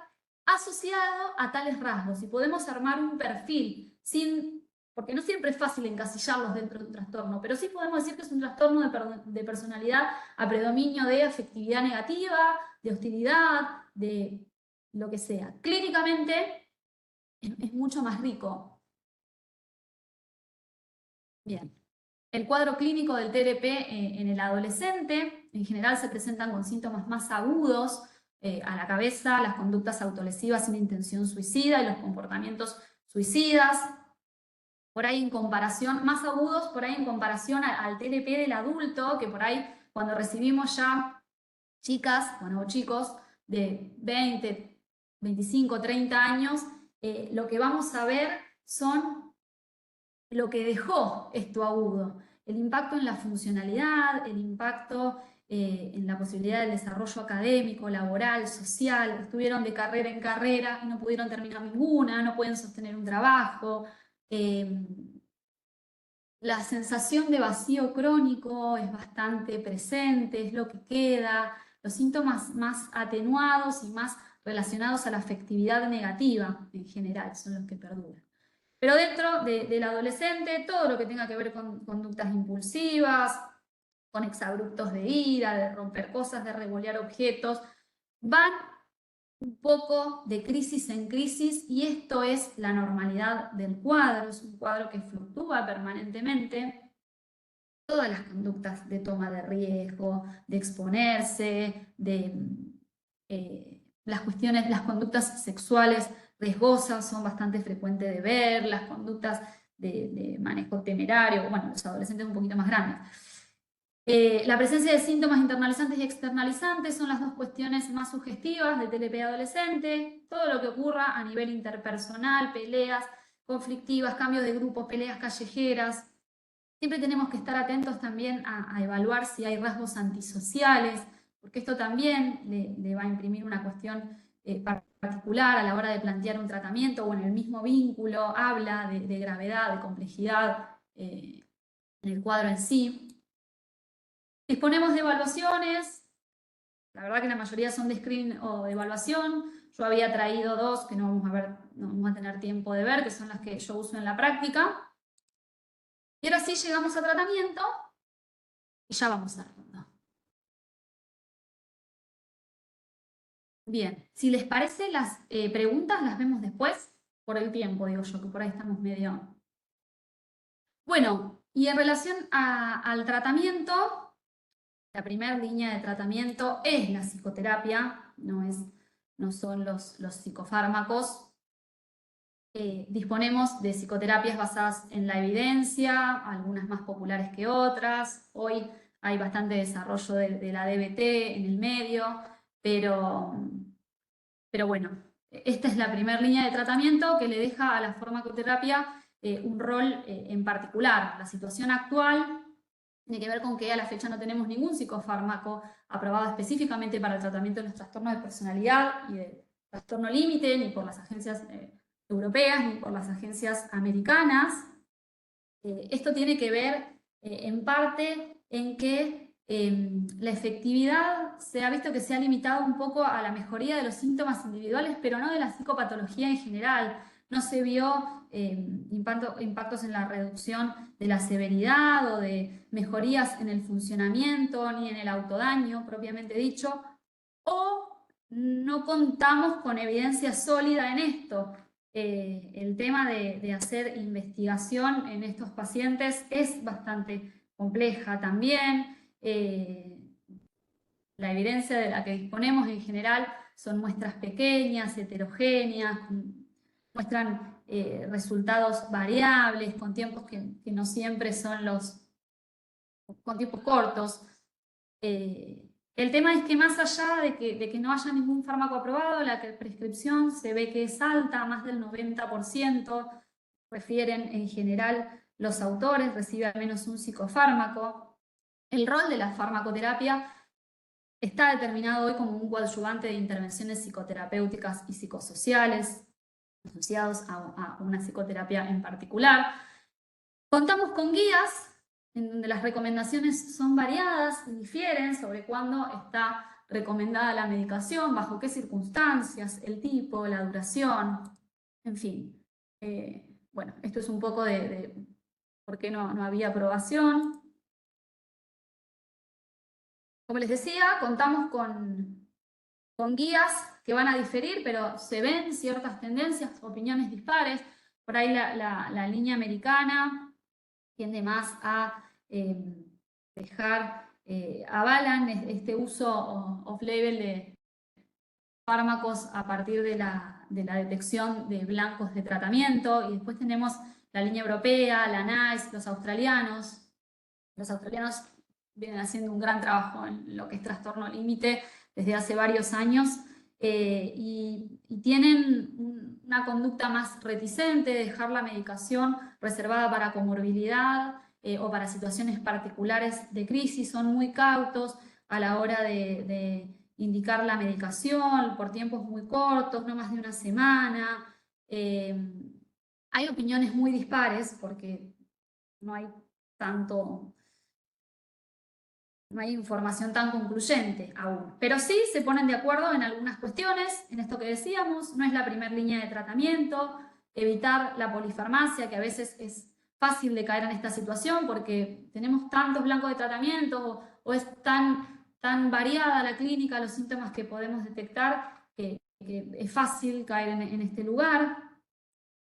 asociado a tales rasgos, y podemos armar un perfil porque no siempre es fácil encasillarlos dentro de un trastorno, pero sí podemos decir que es un trastorno de personalidad a predominio de afectividad negativa, de hostilidad, de lo que sea. Clínicamente es mucho más rico. Bien. El cuadro clínico del TLP en el adolescente, en general se presentan con síntomas más agudos a la cabeza, las conductas autolesivas sin intención suicida y los comportamientos suicidas. Por ahí en comparación, más agudos por ahí en comparación al TLP del adulto, que por ahí cuando recibimos ya chicas, bueno, o chicos de 20, 25, 30 años, lo que vamos a ver son lo que dejó esto agudo, el impacto en la funcionalidad, el impacto en la posibilidad del desarrollo académico, laboral, social. Estuvieron de carrera en carrera y no pudieron terminar ninguna, no pueden sostener un trabajo. La sensación de vacío crónico es bastante presente, es lo que queda. Los síntomas más atenuados y más relacionados a la afectividad negativa en general son los que perduran. Pero dentro del adolescente, todo lo que tenga que ver con conductas impulsivas, con exabruptos de ira, de romper cosas, de revolear objetos, van un poco de crisis en crisis, y esto es la normalidad del cuadro. Es un cuadro que fluctúa permanentemente. Todas las conductas de toma de riesgo, de exponerse, de las conductas sexuales riesgosas son bastante frecuentes de ver, las conductas de manejo temerario, bueno, los adolescentes un poquito más grandes. La presencia de síntomas internalizantes y externalizantes son las dos cuestiones más sugestivas de TLP adolescente. Todo lo que ocurra a nivel interpersonal, peleas conflictivas, cambios de grupos, peleas callejeras. Siempre tenemos que estar atentos también a evaluar si hay rasgos antisociales, porque esto también le va a imprimir una cuestión particular a la hora de plantear un tratamiento, o en el mismo vínculo habla de gravedad, de complejidad en el cuadro en sí. Disponemos de evaluaciones. La verdad que la mayoría son de screening o de evaluación. Yo había traído 2 que no vamos a tener tiempo de ver, que son las que yo uso en la práctica. Y ahora sí llegamos a tratamiento y ya vamos cerrando. Bien, si les parece, las preguntas las vemos después, por el tiempo, digo yo, que por ahí estamos medio... Bueno, y en relación al tratamiento, la primera línea de tratamiento es la psicoterapia, no son los psicofármacos. Disponemos de psicoterapias basadas en la evidencia, algunas más populares que otras. Hoy hay bastante desarrollo de la DBT en el medio, pero bueno, esta es la primera línea de tratamiento que le deja a la farmacoterapia un rol en particular. La situación actual tiene que ver con que a la fecha no tenemos ningún psicofármaco aprobado específicamente para el tratamiento de los trastornos de personalidad y de trastorno límite, ni por las agencias europeas, ni por las agencias americanas. Esto tiene que ver en parte en que la efectividad se ha visto que se ha limitado un poco a la mejoría de los síntomas individuales, pero no de la psicopatología en general. No se vio impactos en la reducción de la severidad o de mejorías en el funcionamiento ni en el autodaño propiamente dicho, o no contamos con evidencia sólida en esto. El tema de hacer investigación en estos pacientes es bastante compleja también. La evidencia de la que disponemos en general son muestras pequeñas, heterogéneas, muestran resultados variables, con tiempos que no siempre son con tiempos cortos. El tema es que más allá de que no haya ningún fármaco aprobado, la prescripción se ve que es alta, más del 90%, refieren en general los autores, recibe al menos un psicofármaco. El rol de la farmacoterapia está determinado hoy como un coadyuvante de intervenciones psicoterapéuticas y psicosociales asociados a una psicoterapia en particular. Contamos con guías en donde las recomendaciones son variadas y difieren sobre cuándo está recomendada la medicación, bajo qué circunstancias, el tipo, la duración, en fin. Bueno, esto es un poco de por qué no había aprobación. Como les decía, contamos con guías que van a diferir, pero se ven ciertas tendencias, opiniones dispares. Por ahí la línea americana tiende más a avalan este uso off-label de fármacos a partir de la detección de blancos de tratamiento, y después tenemos la línea europea, la NICE, los australianos. Los australianos vienen haciendo un gran trabajo en lo que es trastorno límite desde hace varios años y tienen una conducta más reticente, dejar la medicación reservada para comorbilidad o para situaciones particulares de crisis. Son muy cautos a la hora de indicar la medicación por tiempos muy cortos, no más de una semana. Hay opiniones muy dispares porque no hay no hay información tan concluyente aún, pero sí se ponen de acuerdo en algunas cuestiones, en esto que decíamos, no es la primera línea de tratamiento, evitar la polifarmacia, que a veces es fácil de caer en esta situación porque tenemos tantos blancos de tratamiento o es tan variada la clínica, los síntomas que podemos detectar, que es fácil caer en este lugar.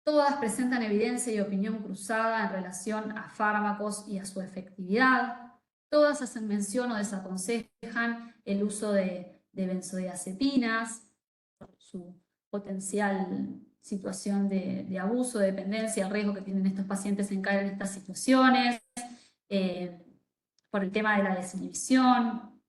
Todas presentan evidencia y opinión cruzada en relación a fármacos y a su efectividad. Todas hacen mención o desaconsejan el uso de benzodiazepinas por su potencial situación de abuso, de dependencia, el riesgo que tienen estos pacientes en caer en estas situaciones, por el tema de la desinhibición,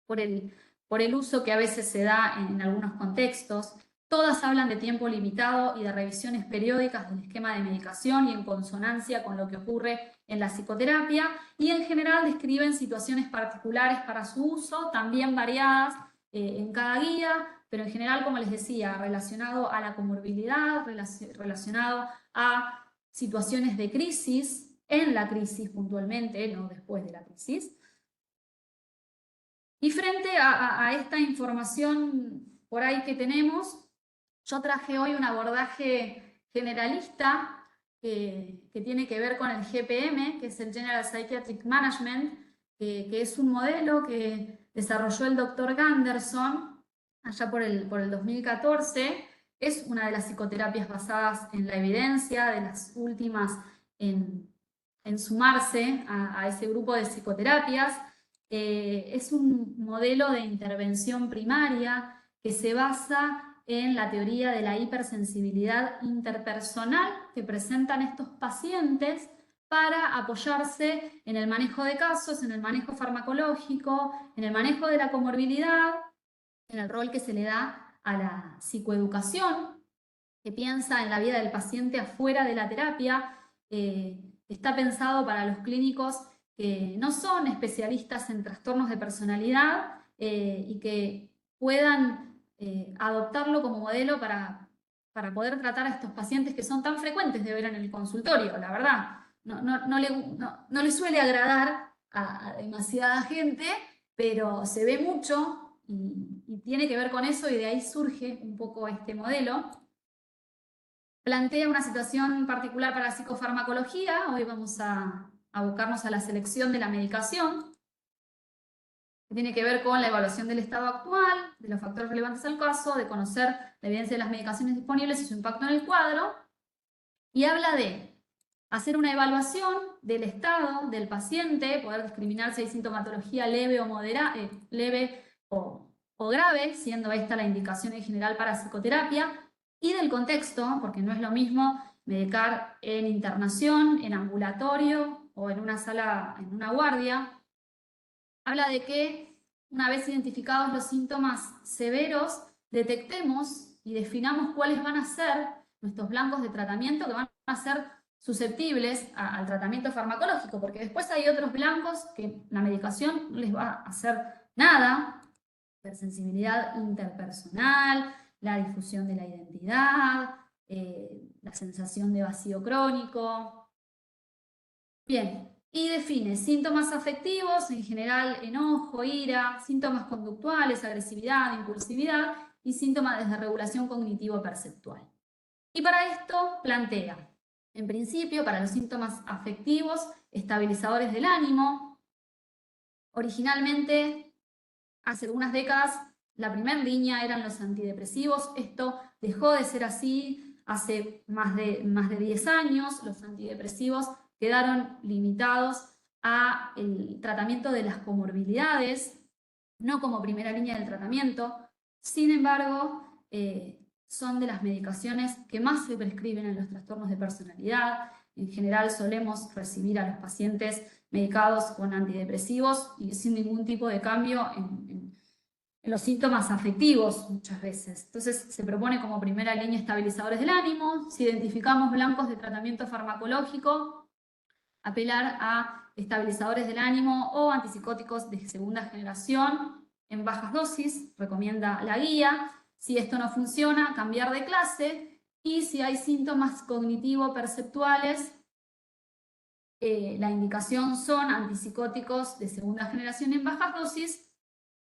por el uso que a veces se da en algunos contextos. Todas hablan de tiempo limitado y de revisiones periódicas del esquema de medicación y en consonancia con lo que ocurre en la psicoterapia, y en general describen situaciones particulares para su uso, también variadas en cada guía, pero en general, como les decía, relacionado a la comorbilidad, relacionado a situaciones de crisis, en la crisis puntualmente, no después de la crisis. Y frente a esta información por ahí que tenemos, yo traje hoy un abordaje generalista que tiene que ver con el GPM, que es el General Psychiatric Management, que es un modelo que desarrolló el doctor Ganderson allá por el 2014. Es una de las psicoterapias basadas en la evidencia, de las últimas en sumarse a ese grupo de psicoterapias. Es un modelo de intervención primaria que se basa en la teoría de la hipersensibilidad interpersonal que presentan estos pacientes para apoyarse en el manejo de casos, en el manejo farmacológico, en el manejo de la comorbilidad, en el rol que se le da a la psicoeducación, que piensa en la vida del paciente afuera de la terapia. Está pensado para los clínicos que no son especialistas en trastornos de personalidad y que puedan adoptarlo como modelo para poder tratar a estos pacientes que son tan frecuentes de ver en el consultorio, la verdad. No le suele agradar a demasiada gente, pero se ve mucho y tiene que ver con eso, y de ahí surge un poco este modelo. Plantea una situación particular para la psicofarmacología. Hoy vamos a abocarnos a la selección de la medicación, que tiene que ver con la evaluación del estado actual, de los factores relevantes al caso, de conocer la evidencia de las medicaciones disponibles y su impacto en el cuadro, y habla de hacer una evaluación del estado del paciente, poder discriminar si hay sintomatología leve o grave, siendo esta la indicación en general para psicoterapia, y del contexto, porque no es lo mismo medicar en internación, en ambulatorio o en una sala, en una guardia. Habla de que una vez identificados los síntomas severos, detectemos y definamos cuáles van a ser nuestros blancos de tratamiento que van a ser susceptibles al tratamiento farmacológico, porque después hay otros blancos que la medicación no les va a hacer nada: la sensibilidad interpersonal, la difusión de la identidad, la sensación de vacío crónico. Bien, y define síntomas afectivos, en general enojo, ira, síntomas conductuales, agresividad, impulsividad, y síntomas de desregulación cognitivo-perceptual. Y para esto plantea, en principio, para los síntomas afectivos, estabilizadores del ánimo. Originalmente, hace algunas décadas, la primera línea eran los antidepresivos. Esto dejó de ser así hace más de 10 años. Los antidepresivos quedaron limitados al tratamiento de las comorbilidades, no como primera línea del tratamiento. Sin embargo, son de las medicaciones que más se prescriben en los trastornos de personalidad. En general solemos recibir a los pacientes medicados con antidepresivos y sin ningún tipo de cambio en los síntomas afectivos muchas veces. Entonces se propone como primera línea estabilizadores del ánimo. Si identificamos blancos de tratamiento farmacológico, apelar a estabilizadores del ánimo o antipsicóticos de segunda generación en bajas dosis, recomienda la guía. Si esto no funciona, cambiar de clase. Y si hay síntomas cognitivo-perceptuales, la indicación son antipsicóticos de segunda generación en bajas dosis,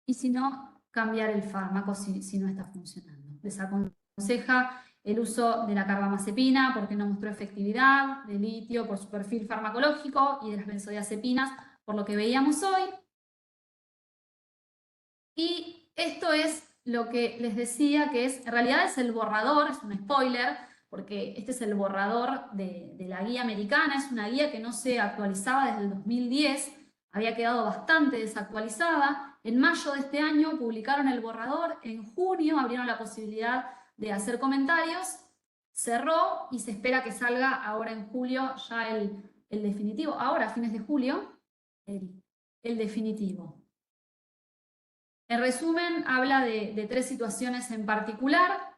y si no, cambiar el fármaco si no está funcionando. Desaconseja el uso de la carbamazepina porque no mostró efectividad, de litio por su perfil farmacológico y de las benzodiazepinas por lo que veíamos hoy. Y esto es lo que les decía, que en realidad es el borrador, es un spoiler, porque este es el borrador de la guía americana. Es una guía que no se actualizaba desde el 2010, había quedado bastante desactualizada. En mayo de este año publicaron el borrador, en junio abrieron la posibilidad de hacer comentarios, cerró y se espera que salga ahora en julio ya el definitivo, ahora a fines de julio, el definitivo. En resumen, habla de 3 situaciones en particular.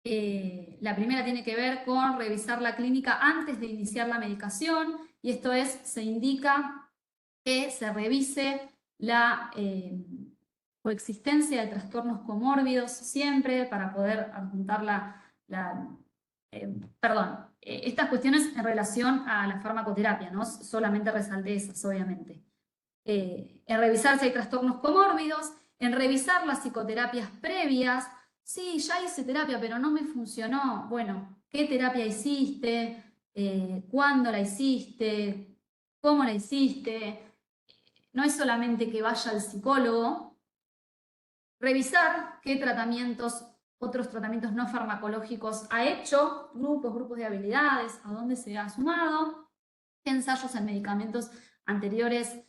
La primera tiene que ver con revisar la clínica antes de iniciar la medicación, y esto es, se indica que se revise la coexistencia de trastornos comórbidos siempre para poder adjuntar estas cuestiones en relación a la farmacoterapia, no solamente resalté esas, obviamente. En revisar si hay trastornos comórbidos, en revisar las psicoterapias previas. Sí, ya hice terapia, pero no me funcionó. Bueno, ¿qué terapia hiciste? ¿Cuándo la hiciste? ¿Cómo la hiciste? No es solamente que vaya al psicólogo. Revisar qué tratamientos, otros tratamientos no farmacológicos ha hecho, grupos de habilidades, a dónde se ha sumado, qué ensayos en medicamentos anteriores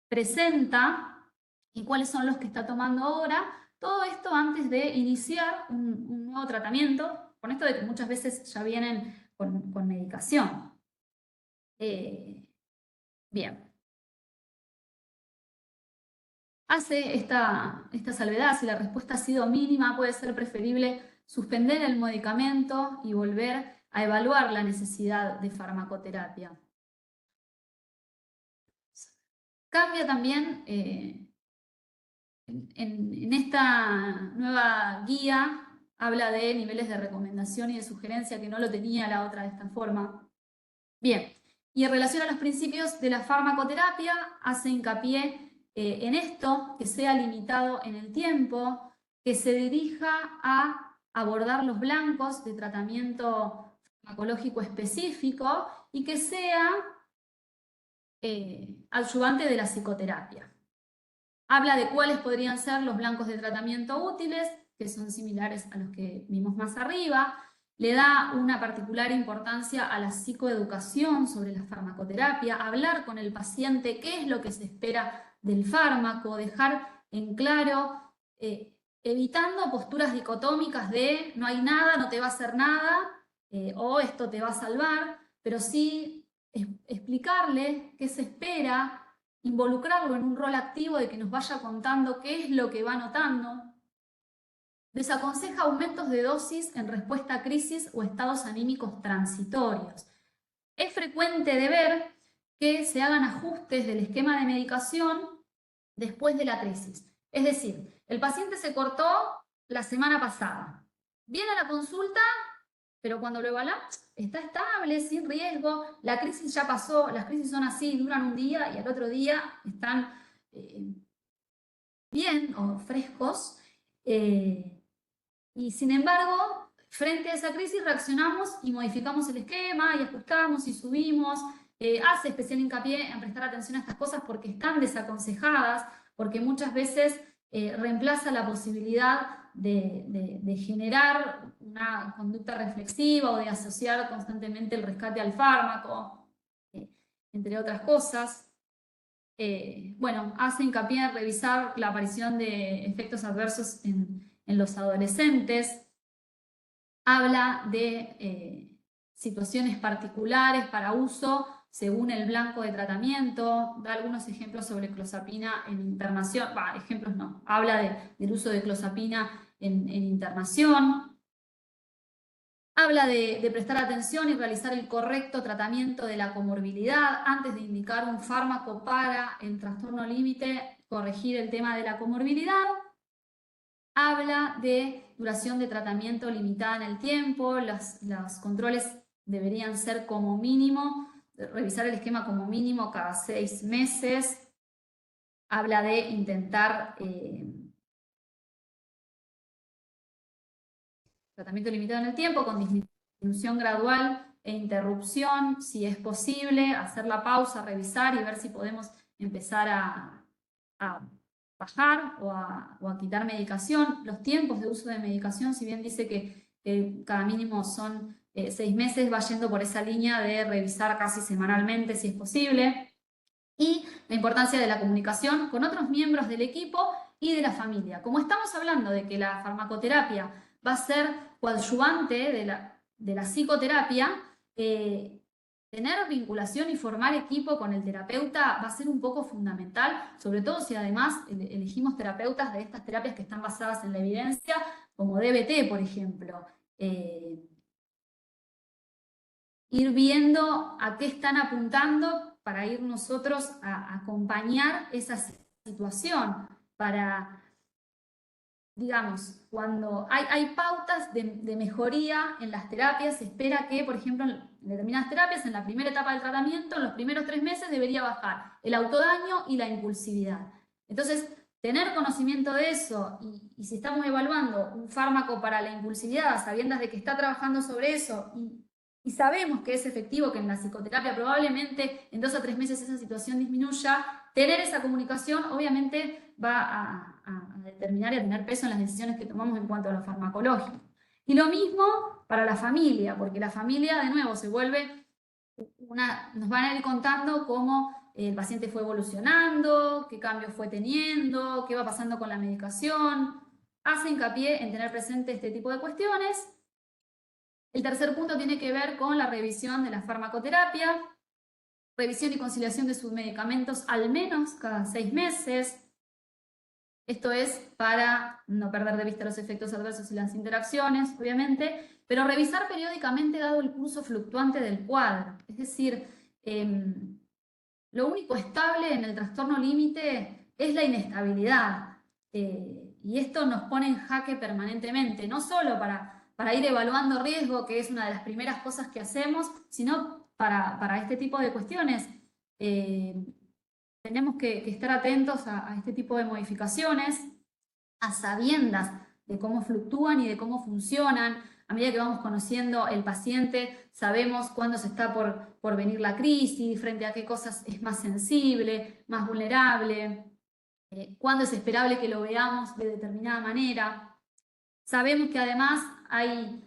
presenta y cuáles son los que está tomando ahora. Todo esto antes de iniciar un nuevo tratamiento, con esto de que muchas veces ya vienen con medicación. Bien. Hace esta salvedad: si la respuesta ha sido mínima, puede ser preferible suspender el medicamento y volver a evaluar la necesidad de farmacoterapia. Cambia también, en esta nueva guía, habla de niveles de recomendación y de sugerencia, que no lo tenía la otra de esta forma. Bien, y en relación a los principios de la farmacoterapia, hace hincapié en esto, que sea limitado en el tiempo, que se dirija a abordar los blancos de tratamiento farmacológico específico y que sea adyuvante de la psicoterapia. Habla de cuáles podrían ser los blancos de tratamiento útiles, que son similares a los que vimos más arriba. Le da una particular importancia a la psicoeducación sobre la farmacoterapia, hablar con el paciente qué es lo que se espera del fármaco, dejar en claro, evitando posturas dicotómicas de no hay nada, no te va a hacer nada, o esto te va a salvar, pero sí explicarle qué se espera, involucrarlo en un rol activo de que nos vaya contando qué es lo que va notando. Desaconseja aumentos de dosis en respuesta a crisis o estados anímicos transitorios. Es frecuente de ver que se hagan ajustes del esquema de medicación después de la crisis. Es decir, el paciente se cortó la semana pasada, viene a la consulta, pero cuando lo evaluamos está estable, sin riesgo, la crisis ya pasó, las crisis son así, duran un día y al otro día están bien o frescos, y sin embargo, frente a esa crisis reaccionamos y modificamos el esquema y ajustamos y subimos. Hace especial hincapié en prestar atención a estas cosas porque están desaconsejadas, porque muchas veces reemplaza la posibilidad de generar una conducta reflexiva o de asociar constantemente el rescate al fármaco, entre otras cosas. Bueno, hace hincapié en revisar la aparición de efectos adversos en los adolescentes. Habla de situaciones particulares para uso según el blanco de tratamiento. Da algunos ejemplos sobre clozapina en internación. Ejemplos no. Habla del uso de clozapina en internación. Habla de prestar atención y realizar el correcto tratamiento de la comorbilidad antes de indicar un fármaco para el trastorno límite, corregir el tema de la comorbilidad. Habla de duración de tratamiento limitada en el tiempo, los controles deberían ser como mínimo, revisar el esquema como mínimo cada 6 meses. Habla de intentar tratamiento limitado en el tiempo con disminución gradual e interrupción, si es posible, hacer la pausa, revisar y ver si podemos empezar a bajar o a quitar medicación. Los tiempos de uso de medicación, si bien dice que cada mínimo son 6 meses, va yendo por esa línea de revisar casi semanalmente si es posible. Y la importancia de la comunicación con otros miembros del equipo y de la familia. Como estamos hablando de que la farmacoterapia va a ser coadyuvante de la psicoterapia, tener vinculación y formar equipo con el terapeuta va a ser un poco fundamental, sobre todo si además elegimos terapeutas de estas terapias que están basadas en la evidencia, como DBT, por ejemplo. Ir viendo a qué están apuntando para ir nosotros a acompañar esa situación, para, digamos, cuando hay pautas de mejoría en las terapias, se espera que, por ejemplo, en determinadas terapias, en la primera etapa del tratamiento, en los primeros 3 meses debería bajar el autodaño y la impulsividad. Entonces, tener conocimiento de eso, y si estamos evaluando un fármaco para la impulsividad, sabiendo de que está trabajando sobre eso, y sabemos que es efectivo, que en la psicoterapia probablemente en 2 a 3 meses esa situación disminuya, tener esa comunicación obviamente va a determinar y a tener peso en las decisiones que tomamos en cuanto a lo farmacológico. Y lo mismo para la familia, porque la familia de nuevo se vuelve nos van a ir contando cómo el paciente fue evolucionando, qué cambios fue teniendo, qué va pasando con la medicación. Hace hincapié en tener presente este tipo de cuestiones. El tercer punto tiene que ver con la revisión de la farmacoterapia, revisión y conciliación de sus medicamentos al menos cada 6 meses, Esto es para no perder de vista los efectos adversos y las interacciones, obviamente, pero revisar periódicamente dado el curso fluctuante del cuadro. Es decir, lo único estable en el trastorno límite es la inestabilidad. Y esto nos pone en jaque permanentemente, no solo para ir evaluando riesgo, que es una de las primeras cosas que hacemos, sino para este tipo de cuestiones. Tenemos que estar atentos a este tipo de modificaciones, a sabiendas de cómo fluctúan y de cómo funcionan. A medida que vamos conociendo el paciente, sabemos cuándo se está por venir la crisis, frente a qué cosas es más sensible, más vulnerable, cuándo es esperable que lo veamos de determinada manera. Sabemos que además hay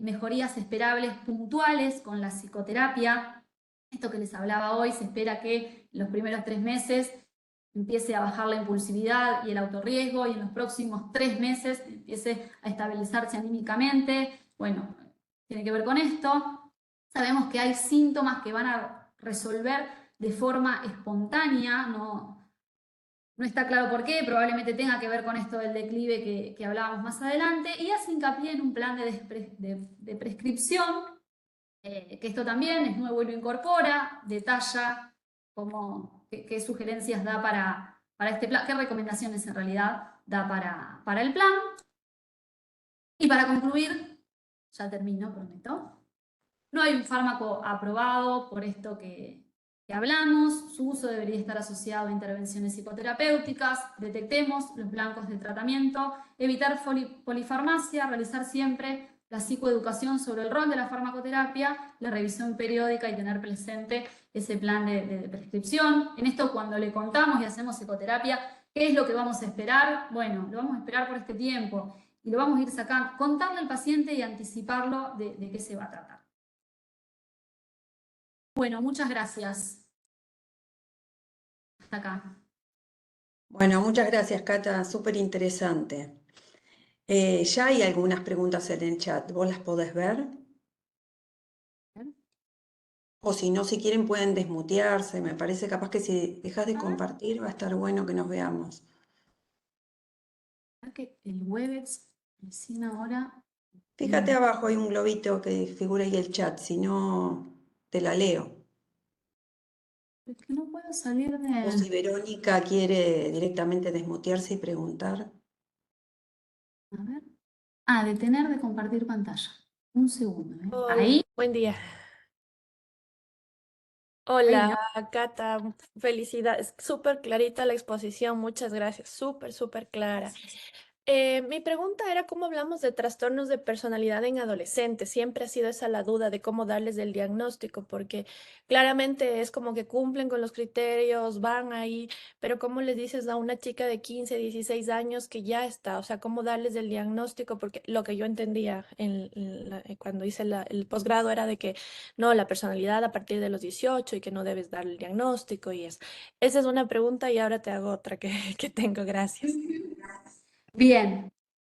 mejorías esperables puntuales con la psicoterapia. Esto que les hablaba hoy, se espera que en los primeros 3 meses empiece a bajar la impulsividad y el autorriesgo, y en los próximos 3 meses empiece a estabilizarse anímicamente. Bueno, tiene que ver con esto. Sabemos que hay síntomas que van a resolver de forma espontánea, no está claro por qué, probablemente tenga que ver con esto del declive que hablábamos más adelante, y hace hincapié en un plan de prescripción, que esto también es nuevo y lo incorpora, detalla qué sugerencias da para este plan, qué recomendaciones en realidad da para el plan. Y para concluir, ya termino, prometo, no hay un fármaco aprobado por esto que hablamos. Su uso debería estar asociado a intervenciones psicoterapéuticas. Detectemos los blancos de tratamiento, evitar polifarmacia, realizar siempre la psicoeducación sobre el rol de la farmacoterapia, la revisión periódica y tener presente ese plan de prescripción. En esto, cuando le contamos y hacemos psicoterapia, ¿qué es lo que vamos a esperar? Bueno, lo vamos a esperar por este tiempo y lo vamos a ir sacando, contando al paciente y anticiparlo de qué se va a tratar. Bueno, muchas gracias. Hasta acá. Bueno, muchas gracias, Cata, súper interesante. Ya hay algunas preguntas en el chat, ¿vos las podés ver? O si no, si quieren pueden desmutearse, me parece capaz que si dejas de compartir va a estar bueno que nos veamos. Que el Webex recién ahora. Fíjate abajo, hay un globito que figura ahí el chat, si no, te la leo. Es que no puedo salir de. O si Verónica quiere directamente desmutearse y preguntar. A ver. Detener de compartir pantalla. Un segundo. Hola, Ahí. buen día. Ahí, Hola, ¿no? Cata, felicidades. Súper clarita la exposición, muchas gracias. Súper, súper clara. Mi pregunta era cómo hablamos de trastornos de personalidad en adolescentes. Siempre ha sido esa la duda de cómo darles el diagnóstico, porque claramente es como que cumplen con los criterios, van ahí, pero ¿cómo les dices a una chica de 15, 16 años que ya está? O sea, ¿cómo darles el diagnóstico? Porque lo que yo entendía cuando hice el posgrado era de que no, la personalidad a partir de los 18 y que no debes dar el diagnóstico y es. Esa es una pregunta y ahora te hago otra que tengo. Gracias. Bien.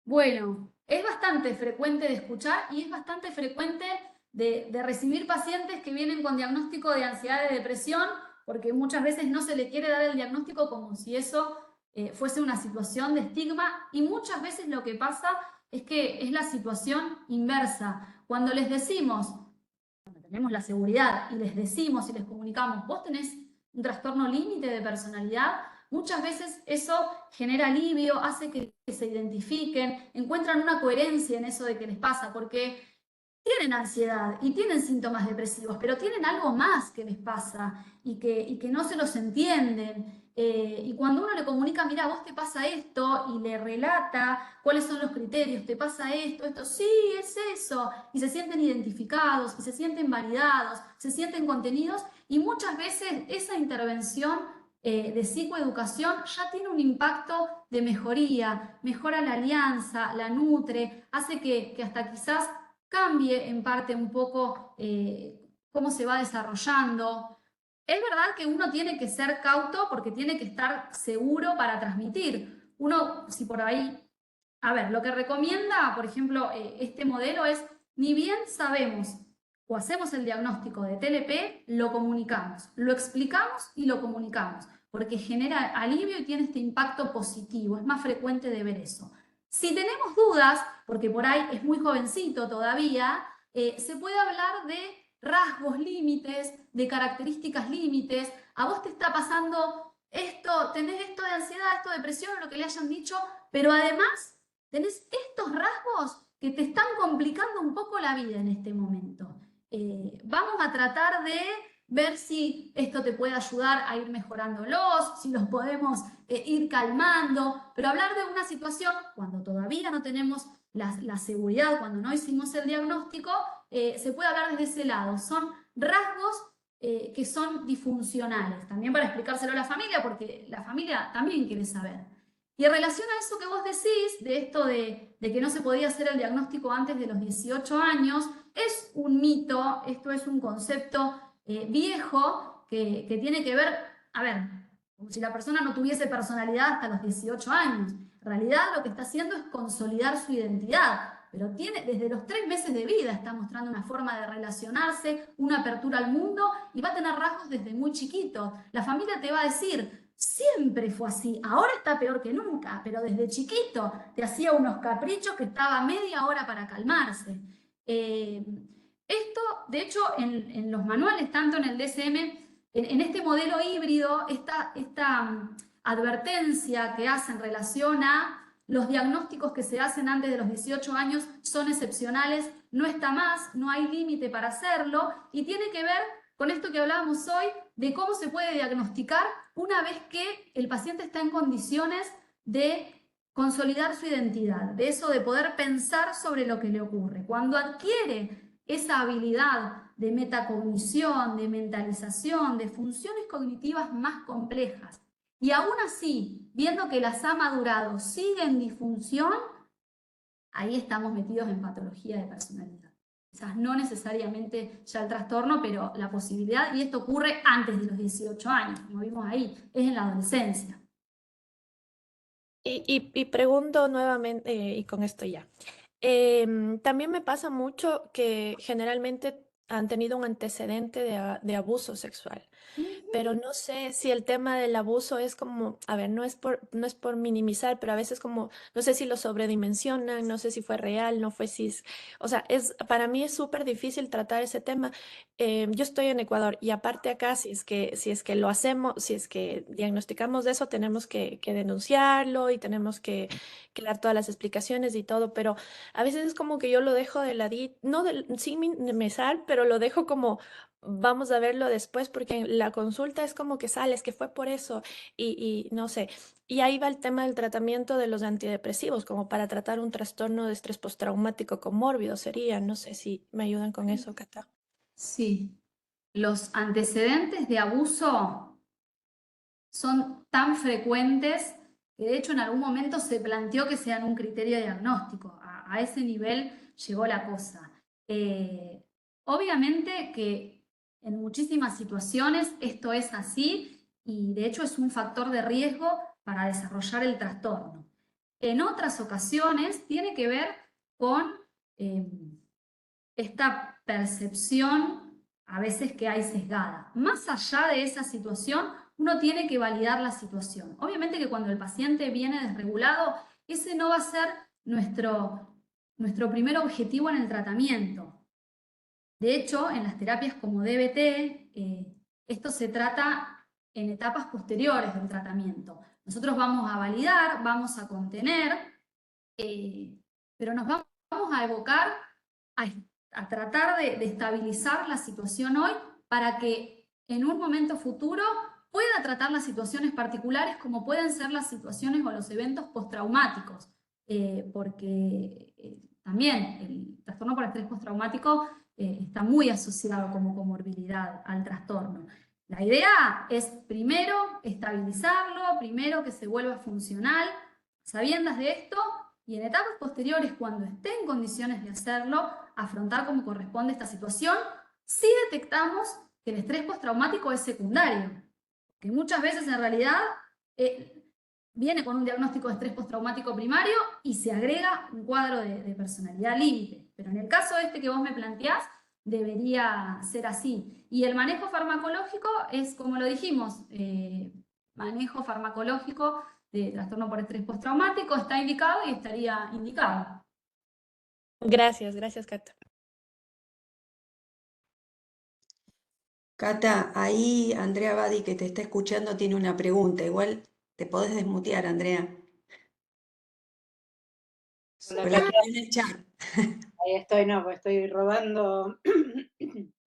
Bueno, es bastante frecuente de escuchar y es bastante frecuente de recibir pacientes que vienen con diagnóstico de ansiedad y depresión, porque muchas veces no se le quiere dar el diagnóstico como si eso fuese una situación de estigma, y muchas veces lo que pasa es que es la situación inversa. Cuando les decimos, cuando tenemos la seguridad y les decimos y les comunicamos, vos tenés un trastorno límite de personalidad, muchas veces eso genera alivio, hace que se identifiquen, encuentran una coherencia en eso de que les pasa, porque tienen ansiedad y tienen síntomas depresivos, pero tienen algo más que les pasa y que no se los entienden. Y cuando uno le comunica, mira, vos te pasa esto, y le relata cuáles son los criterios, te pasa esto, sí, es eso, y se sienten identificados, y se sienten validados, se sienten contenidos, y muchas veces esa intervención de psicoeducación ya tiene un impacto de mejoría, mejora la alianza, la nutre, hace que hasta quizás cambie en parte un poco cómo se va desarrollando. Es verdad que uno tiene que ser cauto porque tiene que estar seguro para transmitir. Uno, si por ahí, a ver, lo que recomienda, por ejemplo, este modelo es, ni bien sabemos o hacemos el diagnóstico de TLP, lo comunicamos, lo explicamos y lo comunicamos. porque genera alivio y tiene este impacto positivo, es más frecuente de ver eso. Si tenemos dudas, porque por ahí es muy jovencito todavía, se puede hablar de rasgos límites, de características límites. A vos te está pasando esto, tenés esto de ansiedad, esto de depresión, o lo que le hayan dicho, pero además tenés estos rasgos que te están complicando un poco la vida en este momento. Vamos a tratar de ver si esto te puede ayudar a ir mejorándolos, si los podemos ir calmando, pero hablar de una situación cuando todavía no tenemos la seguridad, cuando no hicimos el diagnóstico, se puede hablar desde ese lado. Son rasgos que son disfuncionales, también para explicárselo a la familia, porque la familia también quiere saber. Y en relación a eso que vos decís, de esto de que no se podía hacer el diagnóstico antes de los 18 años, es un mito, esto es un concepto viejo que tiene que ver, a ver, como si la persona no tuviese personalidad hasta los 18 años. En realidad lo que está haciendo es consolidar su identidad, pero tiene, desde los 3 meses de vida está mostrando una forma de relacionarse, una apertura al mundo y va a tener rasgos desde muy chiquito. La familia te va a decir, siempre fue así, ahora está peor que nunca, pero desde chiquito te hacía unos caprichos que estaba media hora para calmarse. Esto, de hecho, en los manuales, tanto en el DSM, en este modelo híbrido, esta advertencia que hace en relación a los diagnósticos que se hacen antes de los 18 años son excepcionales, no está más, no hay límite para hacerlo, y tiene que ver con esto que hablábamos hoy de cómo se puede diagnosticar una vez que el paciente está en condiciones de consolidar su identidad, de eso de poder pensar sobre lo que le ocurre. Cuando adquiere esa habilidad de metacognición, de mentalización, de funciones cognitivas más complejas, y aún así, viendo que las ha madurado, sigue en disfunción, ahí estamos metidos en patología de personalidad. Quizás no necesariamente ya el trastorno, pero la posibilidad, y esto ocurre antes de los 18 años, como vimos ahí, es en la adolescencia. Y pregunto nuevamente, y con esto ya. También me pasa mucho que generalmente han tenido un antecedente de abuso sexual, pero no sé si el tema del abuso es como, a ver, no es por minimizar, pero a veces como, no sé si lo sobredimensionan, no sé si fue real, no fue si, o sea, para mí es súper difícil tratar ese tema. Yo estoy en Ecuador y aparte acá, si es que lo hacemos, si es que diagnosticamos de eso, tenemos que denunciarlo y tenemos que dar todas las explicaciones y todo, pero a veces es como que yo lo dejo de ladito, no sin minimizar, pero lo dejo como vamos a verlo después porque en la consulta es como que sales, que fue por eso y no sé. Y ahí va el tema del tratamiento de los antidepresivos, como para tratar un trastorno de estrés postraumático comórbido sería. No sé si me ayudan con eso, Cata. Sí, los antecedentes de abuso son tan frecuentes que de hecho en algún momento se planteó que sean un criterio diagnóstico. A ese nivel llegó la cosa. Obviamente que en muchísimas situaciones esto es así y de hecho es un factor de riesgo para desarrollar el trastorno. En otras ocasiones tiene que ver con esta percepción a veces que hay sesgada. Más allá de esa situación, uno tiene que validar la situación. Obviamente que cuando el paciente viene desregulado, ese no va a ser nuestro primer objetivo en el tratamiento. De hecho, en las terapias como DBT, esto se trata en etapas posteriores del tratamiento. Nosotros vamos a validar, vamos a contener, pero nos vamos a evocar a tratar de estabilizar la situación hoy para que en un momento futuro pueda tratar las situaciones particulares como pueden ser las situaciones o los eventos postraumáticos, porque también el trastorno por estrés postraumático está muy asociado como comorbilidad al trastorno. La idea es primero estabilizarlo, primero que se vuelva funcional, sabiendas de esto, y en etapas posteriores, cuando esté en condiciones de hacerlo, afrontar como corresponde esta situación, si detectamos que el estrés postraumático es secundario, que muchas veces en realidad viene con un diagnóstico de estrés postraumático primario y se agrega un cuadro de personalidad límite. Pero en el caso este que vos me planteás, debería ser así. Y el manejo farmacológico es, como lo dijimos, manejo farmacológico de trastorno por estrés postraumático está indicado y estaría indicado. Gracias, gracias, Cata. Cata, ahí Andrea Badi, que te está escuchando, tiene una pregunta. Igual te podés desmutear, Andrea. Hola, Pero la Cata. tenés en el chat. Ahí estoy, no, pues estoy robando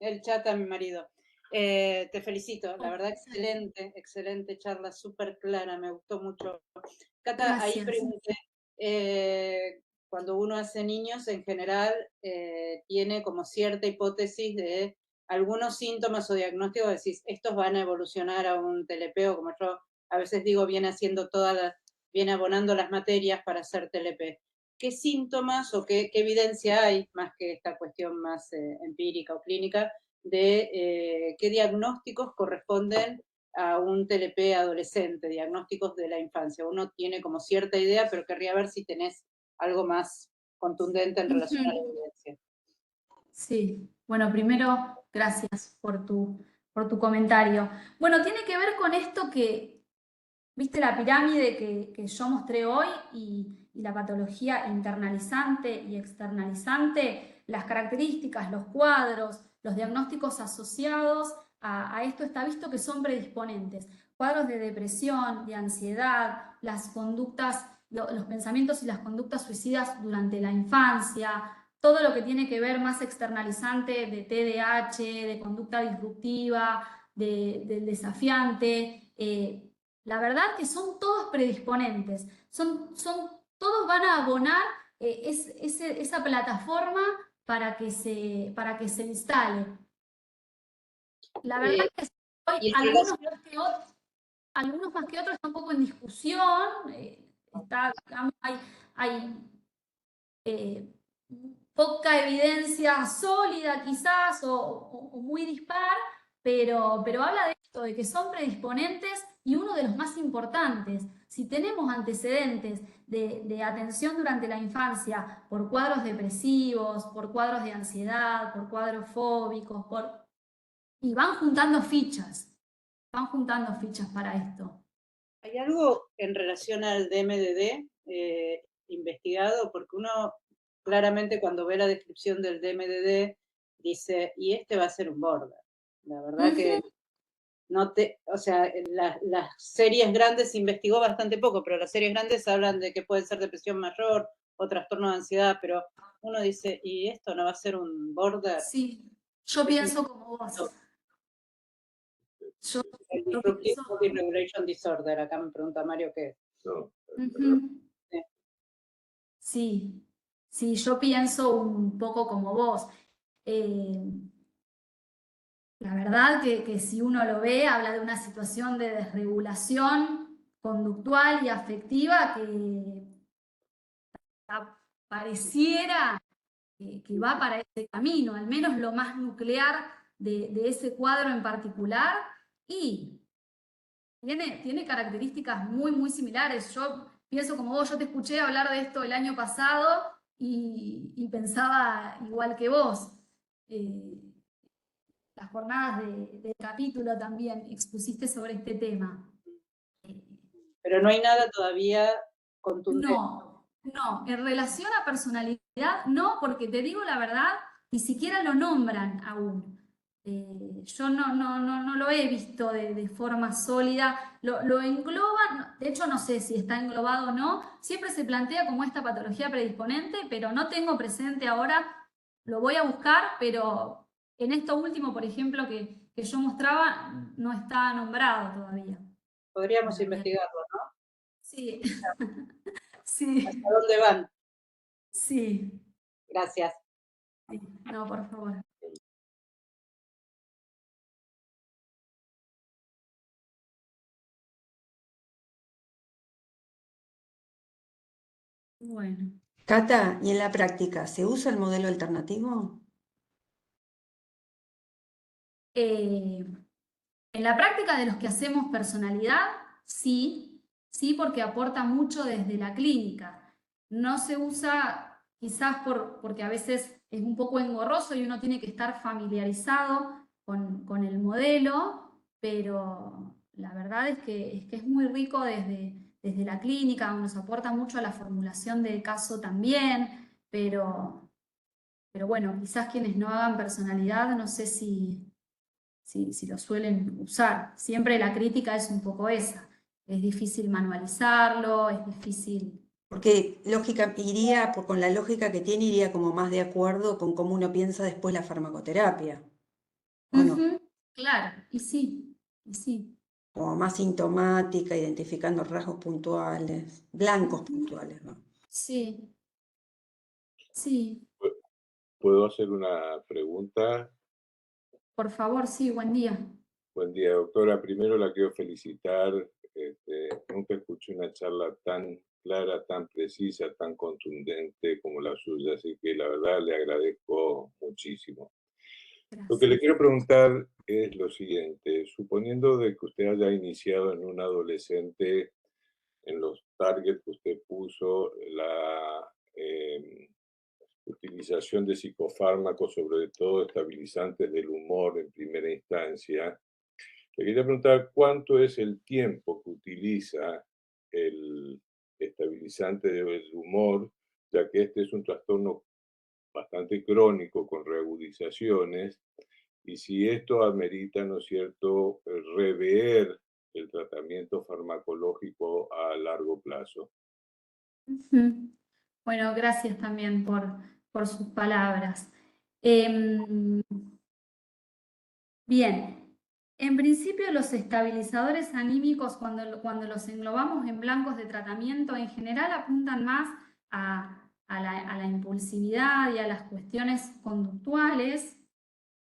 el chat a mi marido. Te felicito, la verdad, excelente, excelente charla, súper clara, me gustó mucho. Cata, ahí Gracias. pregunté, cuando uno hace niños, en general, tiene como cierta hipótesis de algunos síntomas o diagnósticos, decís, estos van a evolucionar a un TLP, o como yo a veces digo, viene abonando las materias para hacer TLP. ¿Qué síntomas o qué evidencia hay, más que esta cuestión más empírica o clínica, de qué diagnósticos corresponden a un TLP adolescente, diagnósticos de la infancia? Uno tiene como cierta idea, pero querría ver si tenés algo más contundente en relación a la evidencia. Sí, bueno, primero, gracias por tu comentario. Bueno, tiene que ver con esto que, viste la pirámide que yo mostré hoy y la patología internalizante y externalizante, las características, los cuadros, los diagnósticos asociados a esto está visto que son predisponentes. Cuadros de depresión, de ansiedad, las conductas, los pensamientos y las conductas suicidas durante la infancia, todo lo que tiene que ver más externalizante de TDAH, de conducta disruptiva, del desafiante. La verdad que son todos predisponentes, todos van a abonar esa plataforma para que se instale. La verdad es que hoy algunos más que otros están un poco en discusión, hay poca evidencia sólida quizás o muy dispar, pero habla de esto, de que son predisponentes y uno de los más importantes. Si tenemos antecedentes de atención durante la infancia por cuadros depresivos, por cuadros de ansiedad, por cuadros fóbicos, y van juntando fichas para esto. ¿Hay algo en relación al DMDD investigado? Porque uno claramente cuando ve la descripción del DMDD dice, y este va a ser un border. La verdad que o sea, las series grandes se investigó bastante poco, pero las series grandes hablan de que puede ser depresión mayor o trastorno de ansiedad, pero uno dice, ¿y esto no va a ser un border? Sí, yo pienso como vos. El Disruptive Multi-Regulation Disorder, acá me pregunta Mario qué es. Sí, yo pienso un poco como vos. La verdad que si uno lo ve, habla de una situación de desregulación conductual y afectiva que pareciera que va para ese camino, al menos lo más nuclear de ese cuadro en particular, y tiene características muy, muy similares. Yo pienso como vos, yo te escuché hablar de esto el año pasado y pensaba igual que vos. Las jornadas de capítulo también expusiste sobre este tema. Pero no hay nada todavía contundente. No, en relación a personalidad, no, porque te digo la verdad, ni siquiera lo nombran aún. Yo no lo he visto de forma sólida, lo engloban, de hecho no sé si está englobado o no, siempre se plantea como esta patología predisponente, pero no tengo presente ahora, lo voy a buscar, pero en esto último, por ejemplo, que yo mostraba, no está nombrado todavía. Podríamos investigarlo, ¿no? Sí. Sí. ¿Hasta dónde van? Sí. Gracias. No, por favor. Bueno. Cata, ¿y en la práctica se usa el modelo alternativo? En la práctica de los que hacemos personalidad, sí, porque aporta mucho desde la clínica. No se usa quizás porque a veces es un poco engorroso y uno tiene que estar familiarizado con el modelo, pero la verdad es que es muy rico desde la clínica, nos aporta mucho a la formulación del caso también, pero bueno, quizás quienes no hagan personalidad, no sé si lo suelen usar. Siempre la crítica es un poco esa. Es difícil manualizarlo, es difícil. Porque lógica, con la lógica que tiene, iría como más de acuerdo con cómo uno piensa después la farmacoterapia, ¿o no? Ujú, claro, y sí, y sí. Como más sintomática, identificando rasgos puntuales, blancos Ujú, puntuales, ¿no? sí, sí. ¿Puedo hacer una pregunta? Por favor, sí, buen día. Buen día, doctora. Primero la quiero felicitar. Nunca escuché una charla tan clara, tan precisa, tan contundente como la suya, así que la verdad le agradezco muchísimo. Lo que le Gracias. quiero preguntar es lo siguiente. Suponiendo de que usted haya iniciado en un adolescente, en los targets que usted puso, la utilización de psicofármacos, sobre todo estabilizantes del humor en primera instancia. Le quería preguntar cuánto es el tiempo que utiliza el estabilizante del humor, ya que este es un trastorno bastante crónico con reagudizaciones, y si esto amerita, ¿no es cierto?, rever el tratamiento farmacológico a largo plazo. Ujú. Bueno, gracias también por sus palabras. Em, Bien, en principio los estabilizadores anímicos, cuando los englobamos en blancos de tratamiento, en general apuntan más a la impulsividad y a las cuestiones conductuales.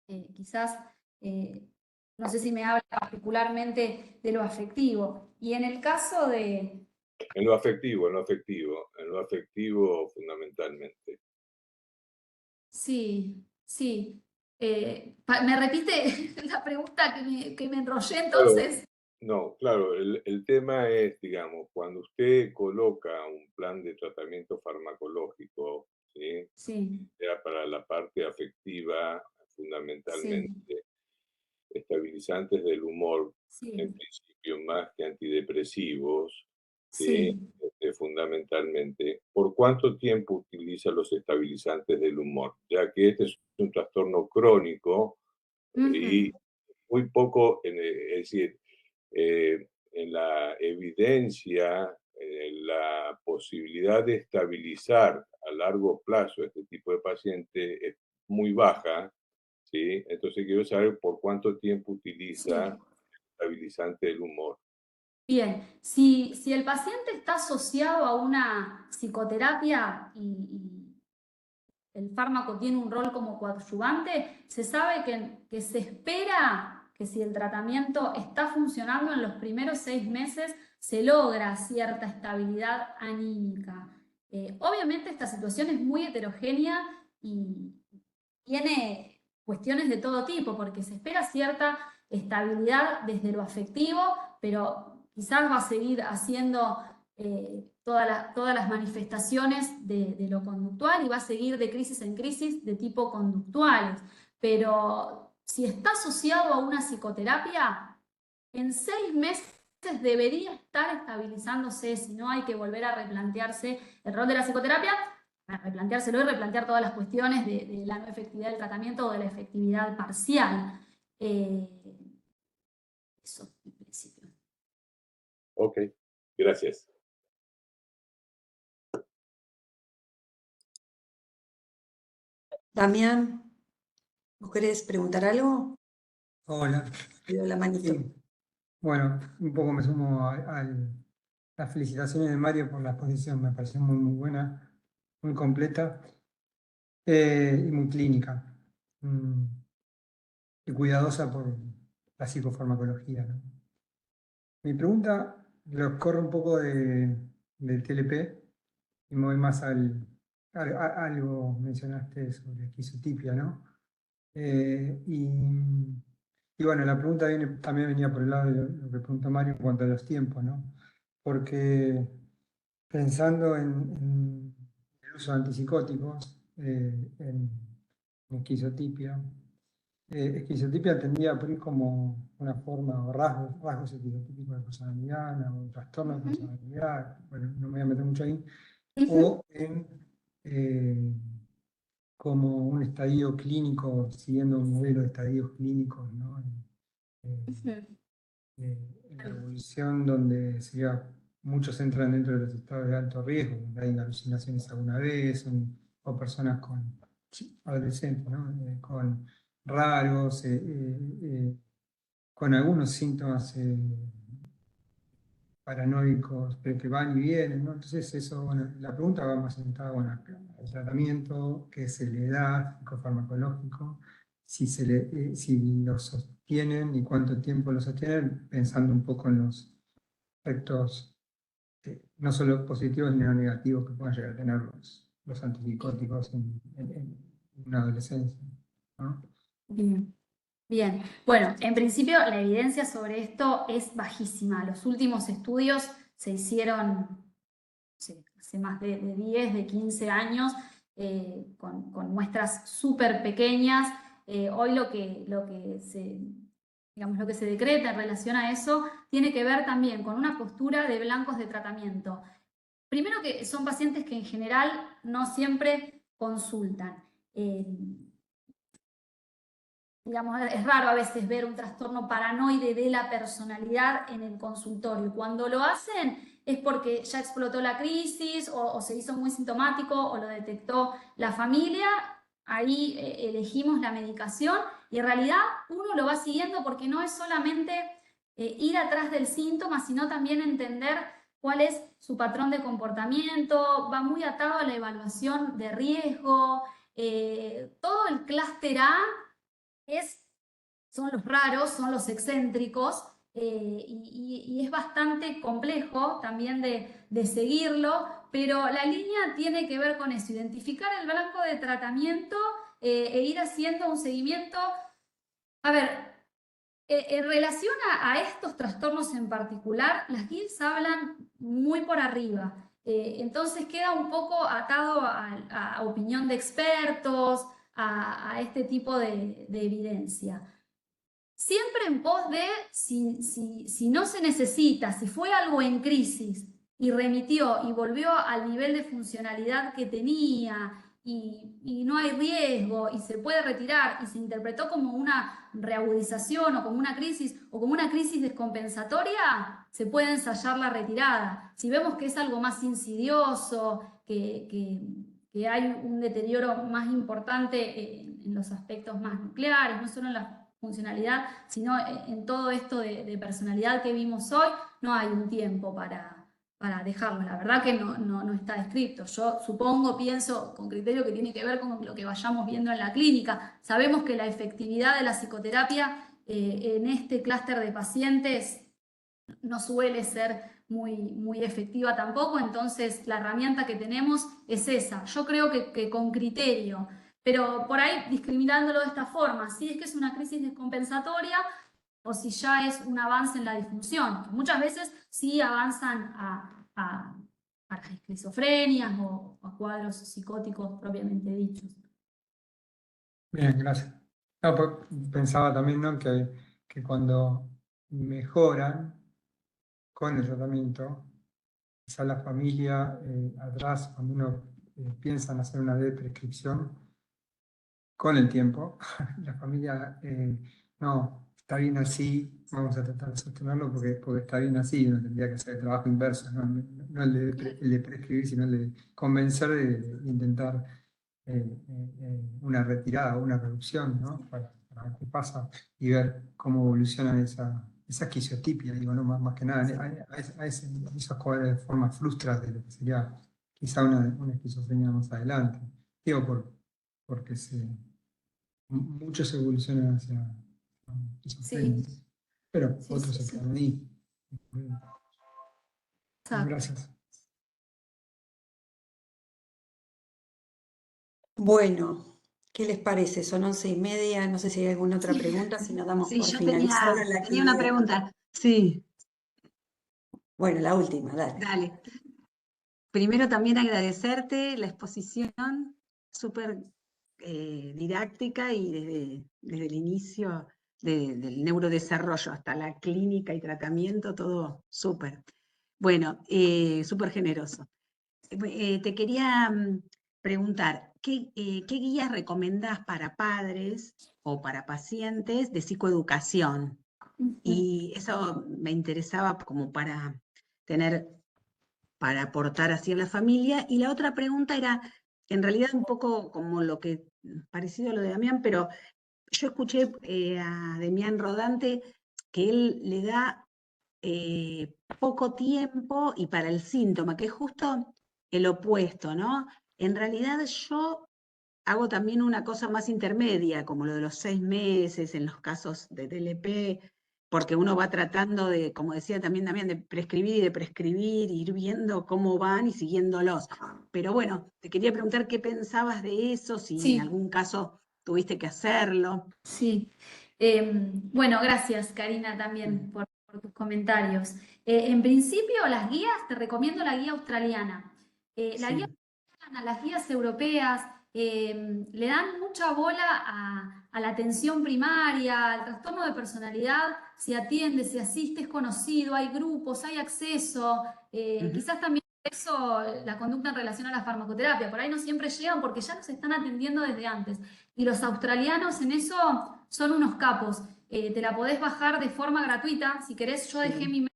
Quizás, no sé si me habla particularmente de lo afectivo. Y en el caso de... En lo afectivo, fundamentalmente. Sí, sí. ¿Me repite la pregunta que me enrollé Claro, entonces? no, claro, el tema es, digamos, cuando usted coloca un plan de tratamiento farmacológico, ¿sí?, Sí, sea para la parte afectiva, sí, fundamentalmente, estabilizantes del humor, en sí, principio más que antidepresivos, ¿sí?, sí. fundamentalmente, ¿por cuánto tiempo utiliza los estabilizantes del humor? Ya que este es un trastorno crónico Ujú, y muy poco, es decir, en la evidencia, la posibilidad de estabilizar a largo plazo este tipo de paciente es muy baja, ¿sí? Entonces quiero saber por cuánto tiempo utiliza sí. estabilizante del humor. Bien, si el paciente está asociado a una psicoterapia y el fármaco tiene un rol como coadyuvante, se sabe que se espera que si el tratamiento está funcionando en los primeros 6 meses, se logra cierta estabilidad anímica. Obviamente esta situación es muy heterogénea y tiene cuestiones de todo tipo, porque se espera cierta estabilidad desde lo afectivo, pero quizás va a seguir haciendo todas las manifestaciones de lo conductual y va a seguir de crisis en crisis de tipo conductuales. Pero si está asociado a una psicoterapia, en 6 meses debería estar estabilizándose, si no hay que volver a replantearse el rol de la psicoterapia, a replanteárselo y replantear todas las cuestiones de la no efectividad del tratamiento o de la efectividad parcial. Eso, en principio. Ok, gracias. Damián, ¿vos querés preguntar algo? Hola. Te doy la manito. Sí. Bueno, un poco me sumo a las felicitaciones de Mario por la exposición, me pareció muy, muy buena, muy completa y muy clínica mm, y cuidadosa por la psicofarmacología, ¿no? Mi pregunta lo corre un poco del TLP y me voy más algo mencionaste sobre esquizotipia, ¿no? Eh, y, y bueno, la pregunta también venía por el lado de lo que preguntó Mario en cuanto a los tiempos, ¿no? Porque pensando en el uso de antipsicóticos, en esquizotipia, esquizotipia entendida por ahí como una forma o rasgos esquizotípicos de personalidad, o trastorno de personalidad, bueno, no me voy a meter mucho ahí, o en como un estadio clínico, siguiendo un modelo de estadios clínicos, ¿no? En la evolución donde muchos entran dentro de los estados de alto riesgo, donde hay alucinaciones alguna vez, o personas adolescentes, ¿no? Con raros, con algunos síntomas paranoicos, pero que van y vienen, ¿no? Entonces eso, bueno, la pregunta va más orientada, bueno, al tratamiento que se le da, psicofarmacológico, si lo sostienen y cuánto tiempo lo sostienen, pensando un poco en los efectos no solo positivos ni negativos que puedan llegar a tener los antipsicóticos en una adolescencia, ¿no? Bien. Bien, bueno, en principio la evidencia sobre esto es bajísima. Los últimos estudios se hicieron, no sé, hace más de 10, de 15 años, con muestras súper pequeñas. Hoy lo que se decreta en relación a eso tiene que ver también con una postura de blancos de tratamiento. Primero que son pacientes que en general no siempre consultan. Digamos, es raro a veces ver un trastorno paranoide de la personalidad en el consultorio. Cuando lo hacen es porque ya explotó la crisis o se hizo muy sintomático o lo detectó la familia. Ahí elegimos la medicación y en realidad uno lo va siguiendo porque no es solamente ir atrás del síntoma, sino también entender cuál es su patrón de comportamiento. Va muy atado a la evaluación de riesgo. Todo el clúster A son los raros, son los excéntricos, y es bastante complejo también de seguirlo, pero la línea tiene que ver con eso, identificar el blanco de tratamiento e ir haciendo un seguimiento. A ver, en relación a estos trastornos en particular, las guías hablan muy por arriba. Entonces queda un poco atado a opinión de expertos, a este tipo de evidencia. Siempre en pos de si no se necesita, si fue algo en crisis y remitió y volvió al nivel de funcionalidad que tenía y no hay riesgo y se puede retirar y se interpretó como una reagudización o como una crisis descompensatoria, se puede ensayar la retirada. Si vemos que es algo más insidioso, que hay un deterioro más importante en los aspectos más nucleares, no solo en la funcionalidad, sino en todo esto de personalidad que vimos hoy, no hay un tiempo para dejarlo. La verdad que no está descrito. Yo supongo, pienso con criterio que tiene que ver con lo que vayamos viendo en la clínica. Sabemos que la efectividad de la psicoterapia en este clúster de pacientes no suele ser muy efectiva tampoco, entonces la herramienta que tenemos es esa. Yo creo que con criterio, pero por ahí discriminándolo de esta forma, si es que es una crisis descompensatoria o si ya es un avance en la disfunción. Muchas veces sí avanzan a las esquizofrenias o a cuadros psicóticos propiamente dichos. Bien, gracias. No, pues, pensaba también, ¿no? que cuando mejoran con el tratamiento, quizá la familia atrás, cuando uno piensa en hacer una prescripción, con el tiempo, la familia, no, está bien así, vamos a tratar de sostenerlo porque está bien así, uno tendría que hacer el trabajo inverso, no el de prescribir, sino el de convencer de intentar una retirada o una reducción, ¿no? Para ver qué pasa y ver cómo evoluciona esa esquizotipia, digo, ¿no? Más que nada, esas formas frustras de lo que sería quizá una esquizofrenia más adelante. Digo, porque muchos evolucionan hacia esquizofrenia, Sí. pero Sí, otros sí, se quedan ahí. Exacto. Gracias. Bueno, ¿qué les parece? Son 11:30, no sé si hay alguna otra pregunta, si nos damos Sí, por yo finalizada la tenía una actividad. pregunta. Sí, Bueno, la última, dale. dale. Primero también agradecerte la exposición, súper didáctica y desde el inicio del neurodesarrollo hasta la clínica y tratamiento, todo súper. Bueno, súper generoso. Te quería preguntar, ¿qué guías recomendás para padres o para pacientes de psicoeducación? Y eso me interesaba como para aportar así a la familia. Y la otra pregunta era, en realidad un poco como parecido a lo de Damián, pero yo escuché a Damián Rodante que él le da poco tiempo y para el síntoma, que es justo el opuesto, ¿no? En realidad yo hago también una cosa más intermedia, como lo de los 6 meses en los casos de TLP, porque uno va tratando de, como decía también Damián, de prescribir y de prescribir, ir viendo cómo van y siguiéndolos. Pero bueno, te quería preguntar qué pensabas de eso, si en Sí. algún caso tuviste que hacerlo. Sí. Bueno, gracias Karina también por tus comentarios. En principio, las guías, te recomiendo la guía australiana. La guía Sí. australiana, las guías europeas le dan mucha bola a la atención primaria, al trastorno de personalidad, se atiende, se asiste, es conocido, hay grupos, hay acceso, quizás también eso, la conducta en relación a la farmacoterapia, por ahí no siempre llegan porque ya nos están atendiendo desde antes. Y los australianos en eso son unos capos. Te la podés bajar de forma gratuita. Si querés, yo dejé mi mail.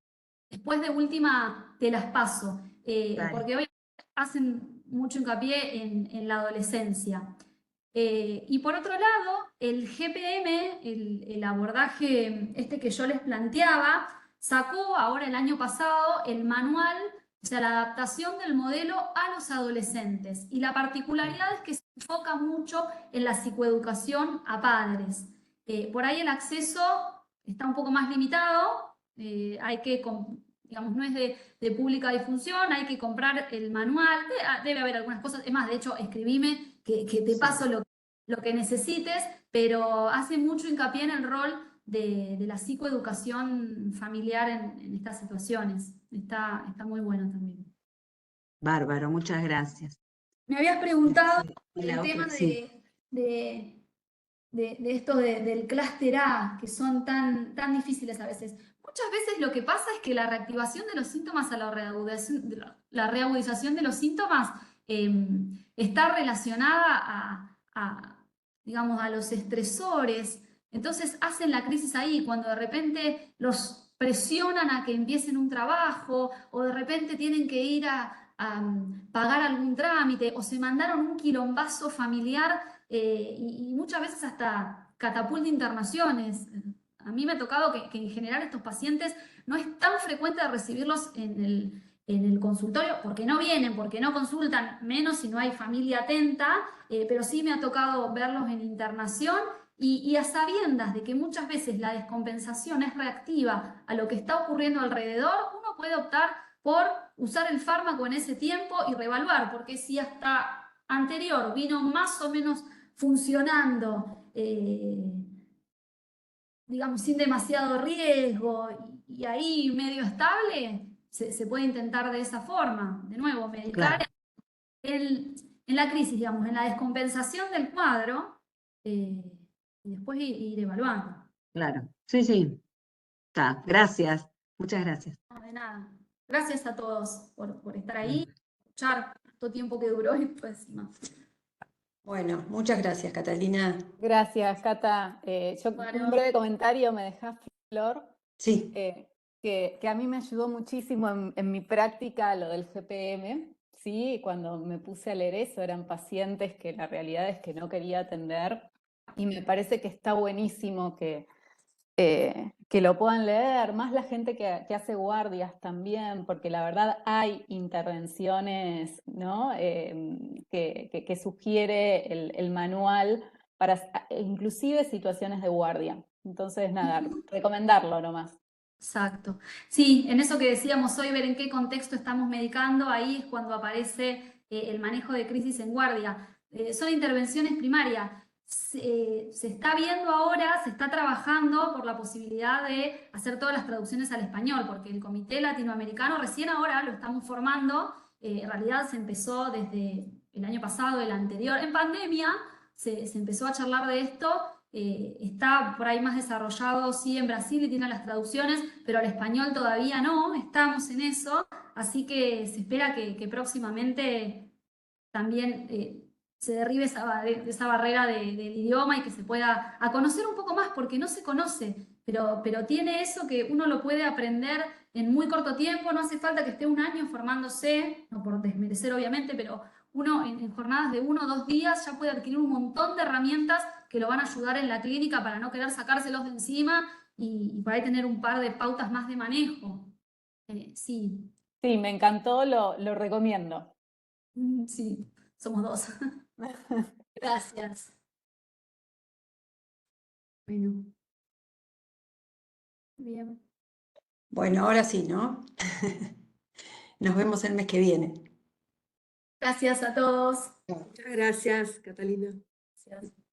Después de última te las paso. Porque obviamente hacen mucho hincapié en la adolescencia. Y por otro lado, el GPM, el abordaje este que yo les planteaba, sacó ahora el año pasado el manual, o sea, la adaptación del modelo a los adolescentes. Y la particularidad es que se enfoca mucho en la psicoeducación a padres. Por ahí el acceso está un poco más limitado, hay que, digamos, no es de pública difusión, hay que comprar el manual, debe haber algunas cosas, es más, de hecho, escribime que te paso lo que necesites, pero hace mucho hincapié en el rol de la psicoeducación familiar en estas situaciones. Está muy bueno también. Bárbaro, muchas gracias. Me habías preguntado Sí, el tema sí. de esto del clúster A, que son tan difíciles a veces. Muchas veces lo que pasa es que la reactivación de los síntomas a la reagudización de los síntomas está relacionada digamos, a los estresores. Entonces hacen la crisis ahí, cuando de repente los presionan a que empiecen un trabajo o de repente tienen que ir a pagar algún trámite o se mandaron un quilombazo familiar y muchas veces hasta catapulta internaciones. A mí me ha tocado que en general estos pacientes no es tan frecuente de recibirlos en el consultorio, porque no vienen, porque no consultan, menos si no hay familia atenta, pero sí me ha tocado verlos en internación y a sabiendas de que muchas veces la descompensación es reactiva a lo que está ocurriendo alrededor, uno puede optar por usar el fármaco en ese tiempo y reevaluar, porque si hasta anterior vino más o menos funcionando, digamos, sin demasiado riesgo y ahí medio estable, se puede intentar de esa forma. De nuevo, medicar Claro. en la crisis, digamos, en la descompensación del cuadro y después ir evaluando. Claro, sí. Está, gracias, muchas gracias. No, de nada. Gracias a todos por estar ahí, escuchar todo tiempo que duró y pues más. Bueno, muchas gracias, Catalina. Gracias, Cata. Bueno. Un breve comentario me dejás, Flor, Sí. que a mí me ayudó muchísimo en mi práctica lo del GPM, ¿sí? Cuando me puse a leer eso, eran pacientes que la realidad es que no quería atender y me parece que está buenísimo que lo puedan leer, más la gente que hace guardias también, porque la verdad hay intervenciones, ¿no? que sugiere el manual para inclusive situaciones de guardia. Entonces, nada, recomendarlo nomás. Exacto. Sí, en eso que decíamos hoy, ver en qué contexto estamos medicando, ahí es cuando aparece el manejo de crisis en guardia. Son intervenciones primarias. Se está viendo ahora, se está trabajando por la posibilidad de hacer todas las traducciones al español, porque el Comité Latinoamericano recién ahora lo estamos formando, en realidad se empezó desde el año pasado, el anterior, en pandemia, se empezó a charlar de esto. Está por ahí más desarrollado, sí, en Brasil y tiene las traducciones, pero al español todavía no, estamos en eso, así que se espera que próximamente también se derribe esa barrera del idioma y que se pueda a conocer un poco más, porque no se conoce, pero tiene eso que uno lo puede aprender en muy corto tiempo, no hace falta que esté un año formándose, no por desmerecer obviamente, pero uno en jornadas de 1 o 2 días ya puede adquirir un montón de herramientas que lo van a ayudar en la clínica para no querer sacárselos de encima y por ahí tener un par de pautas más de manejo. Sí. Sí, me encantó, lo recomiendo. Sí, somos 2. Gracias. Bueno. Bien. Bueno, ahora sí, ¿no? Nos vemos el mes que viene. Gracias a todos. Muchas gracias, Catalina. Gracias.